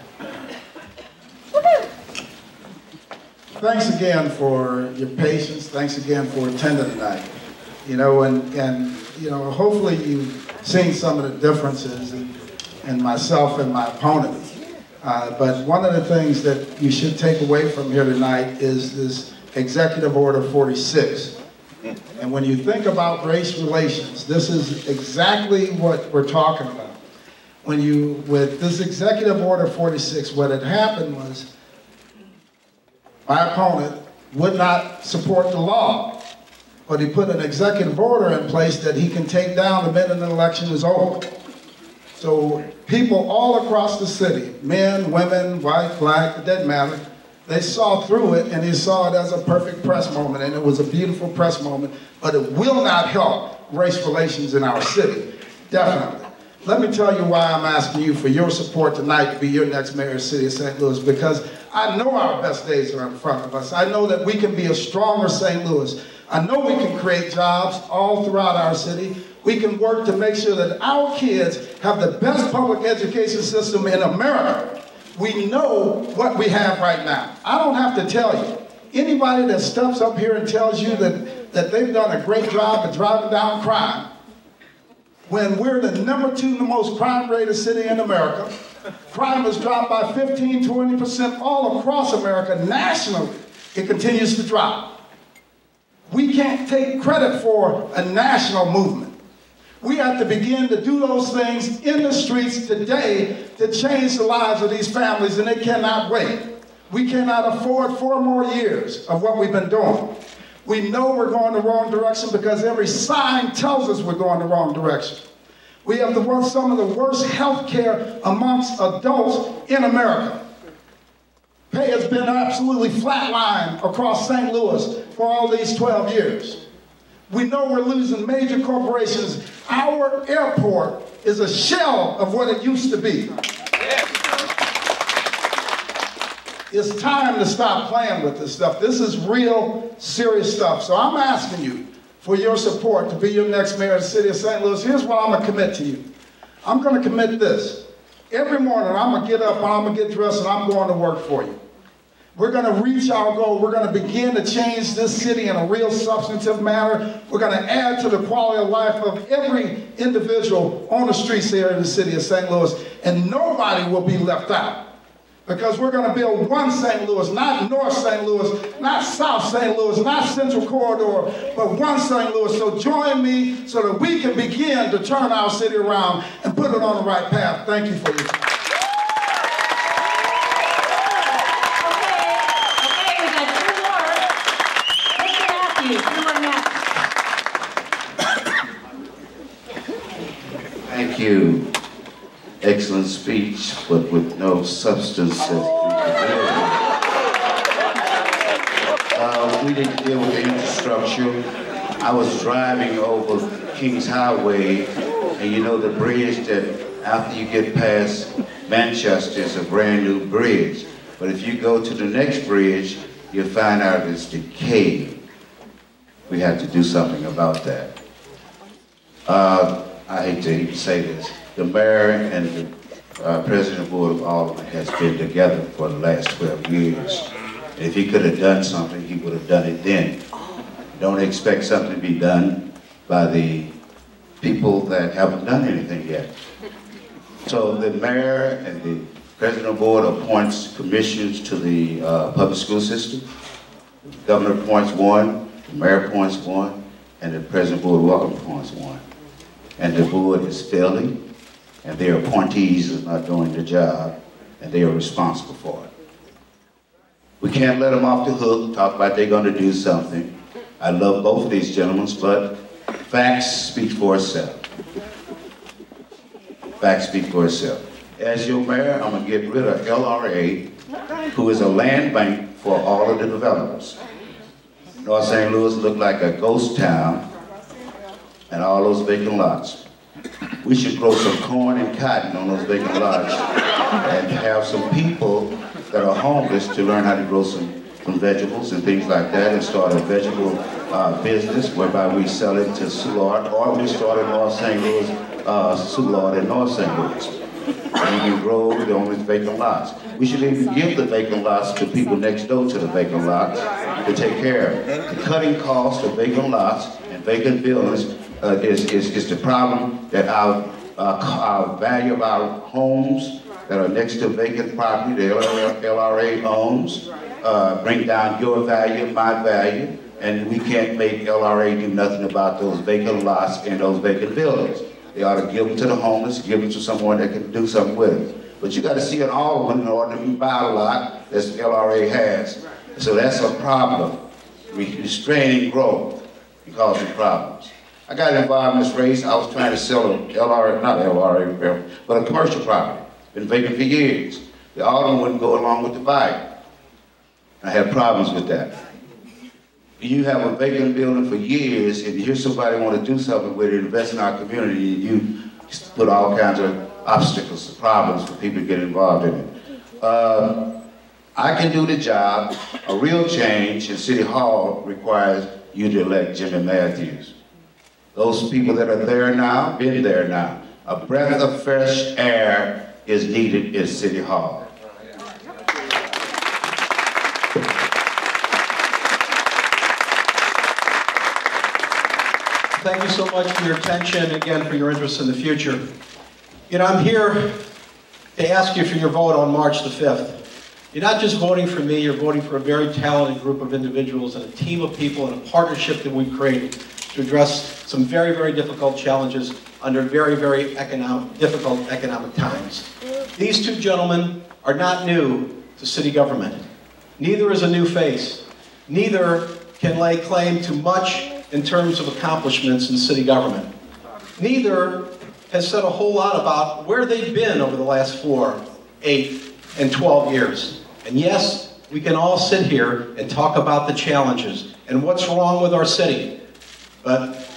Thanks again for your patience. Thanks again for attending tonight. You know, and you know, hopefully you've seen some of the differences in myself and my opponent. But one of the things that you should take away from here tonight is this Executive Order 46. And when you think about race relations, this is exactly what we're talking about. With this Executive Order 46, what had happened was my opponent would not support the law, but he put an executive order in place that he can take down the minute an election is over. So people all across the city, men, women, white, black, it doesn't matter, They saw through it, and they saw it as a perfect press moment, and it was a beautiful press moment, but it will not help race relations in our city, definitely. Let me tell you why I'm asking you for your support tonight to be your next mayor of the city of St. Louis, because I know our best days are in front of us. I know that we can be a stronger St. Louis. I know we can create jobs all throughout our city. We can work to make sure that our kids have the best public education system in America. We know what we have right now. I don't have to tell you. Anybody that steps up here and tells you that they've done a great job at driving down crime, when we're the #2 most crime-rated city in America, crime has dropped by 15, 20% all across America. Nationally, it continues to drop. We can't take credit for a national movement. We have to begin to do those things in the streets today to change the lives of these families, and they cannot wait. We cannot afford 4 more years of what we've been doing. We know we're going the wrong direction because every sign tells us we're going the wrong direction. We have some of the worst health care amongst adults in America. Pay has been absolutely flatlined across St. Louis for all these 12 years. We know we're losing major corporations. Our airport is a shell of what it used to be. It's time to stop playing with this stuff. This is real serious stuff. So I'm asking you for your support to be your next mayor of the city of St. Louis. Here's what I'm going to commit to you. I'm going to commit this. Every morning I'm going to get up and I'm going to get dressed and I'm going to work for you. We're going to reach our goal. We're going to begin to change this city in a real substantive manner. We're going to add to the quality of life of every individual on the streets here in the city of St. Louis, and nobody will be left out. Because we're going to build one St. Louis, not North St. Louis, not South St. Louis, not Central Corridor, but one St. Louis. So join me so that we can begin to turn our city around and put it on the right path. Thank you for your time. Okay, we got 2 more. Mr. Matthews, 2 more next. Thank you. Excellent speech, but with no substance as we didn't deal with the infrastructure. I was driving over Kings Highway, and you know the bridge that after you get past Manchester is a brand new bridge. But if you go to the next bridge, you'll find out it's decayed. We have to do something about that. I hate to even say this. The mayor and the president of the Board of Aldermen has been together for the last 12 years. And if he could have done something, he would have done it then. Don't expect something to be done by the people that haven't done anything yet. So the mayor and the president of the board appoints commissions to the public school system. The governor appoints 1, the mayor appoints 1, and the president of the board of Aldermen appoints 1. And the board is failing, and their appointees are not doing the job, and they are responsible for it. We can't let them off the hook, talk about they're going to do something. I love both of these gentlemen, but facts speak for itself. Facts speak for itself. As your mayor, I'm going to get rid of LRA, who is a land bank for all of the developers. North St. Louis looked like a ghost town, and all those vacant lots. We should grow some corn and cotton on those vacant lots and have some people that are homeless to learn how to grow some vegetables and things like that, and start a vegetable business whereby we sell it to Soulard, or we start in North St. Louis, Soulard in North St. Louis. And you can grow on these vacant lots. We should even give the vacant lots to people next door to the vacant lots to take care of. The cutting cost of vacant lots and vacant buildings is the problem that our value of our homes that are next to vacant property, the LRA owns, bring down your value, my value, and we can't make LRA do nothing about those vacant lots and those vacant buildings. They ought to give them to the homeless, give them to someone that can do something with it. But you got to see an Alderman in order to buy a lot that LRA has. So that's a problem. Restraining growth and causing problems. I got involved in this race. I was trying to sell a but a commercial property. Been vacant for years. The Alderman wouldn't go along with the buyer. I had problems with that. You have a vacant building for years, and here's somebody want to do something with it, invest in our community, and you put all kinds of obstacles, problems for people to get involved in it. I can do the job. A real change in City Hall requires you to elect Jimmie Matthews. Those people that are there now, been there now. A breath of fresh air is needed in City Hall. Thank you so much for your attention, and again, for your interest in the future. You know, I'm here to ask you for your vote on March the 5th. You're not just voting for me, you're voting for a very talented group of individuals and a team of people and a partnership that we've created to address some very, very difficult challenges under very, very difficult economic times. These two gentlemen are not new to city government. Neither is a new face. Neither can lay claim to much in terms of accomplishments in city government. Neither has said a whole lot about where they've been over the last 4, 8, and 12 years. And yes, we can all sit here and talk about the challenges and what's wrong with our city. But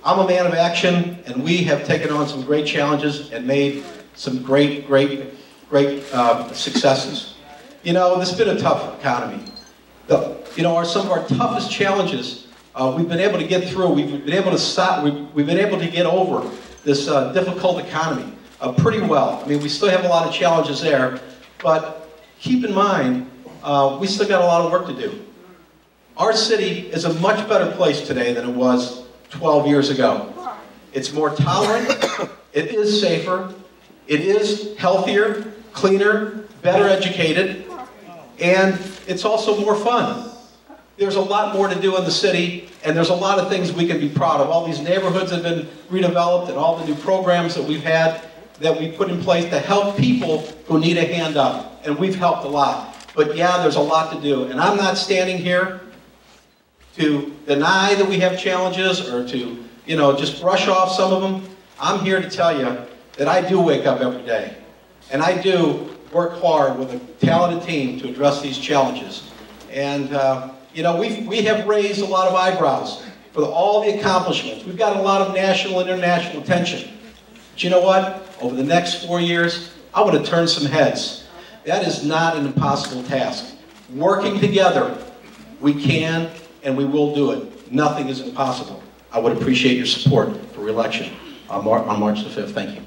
I'm a man of action, and we have taken on some great challenges and made some great successes. You know, this has been a tough economy. Some of our toughest challenges we've been able to get through. We've been able to stop. We've been able to get over this difficult economy pretty well. I mean, we still have a lot of challenges there, but keep in mind, we still got a lot of work to do. Our city is a much better place today than it was 12 years ago. It's more tolerant, it is safer, it is healthier, cleaner, better educated, and it's also more fun. There's a lot more to do in the city, and there's a lot of things we can be proud of. All these neighborhoods have been redeveloped, and all the new programs that we've had that we put in place to help people who need a hand up, and we've helped a lot. But yeah, there's a lot to do, and I'm not standing here to deny that we have challenges or to, just brush off some of them. I'm here to tell you that I do wake up every day, and I do work hard with a talented team to address these challenges. And we have raised a lot of eyebrows for all the accomplishments. We've got a lot of national and international attention. But you know what? Over the next 4 years, I want to turn some heads. That is not an impossible task. Working together, we can and we will do it. Nothing is impossible. I would appreciate your support for re-election on March the 5th. Thank you.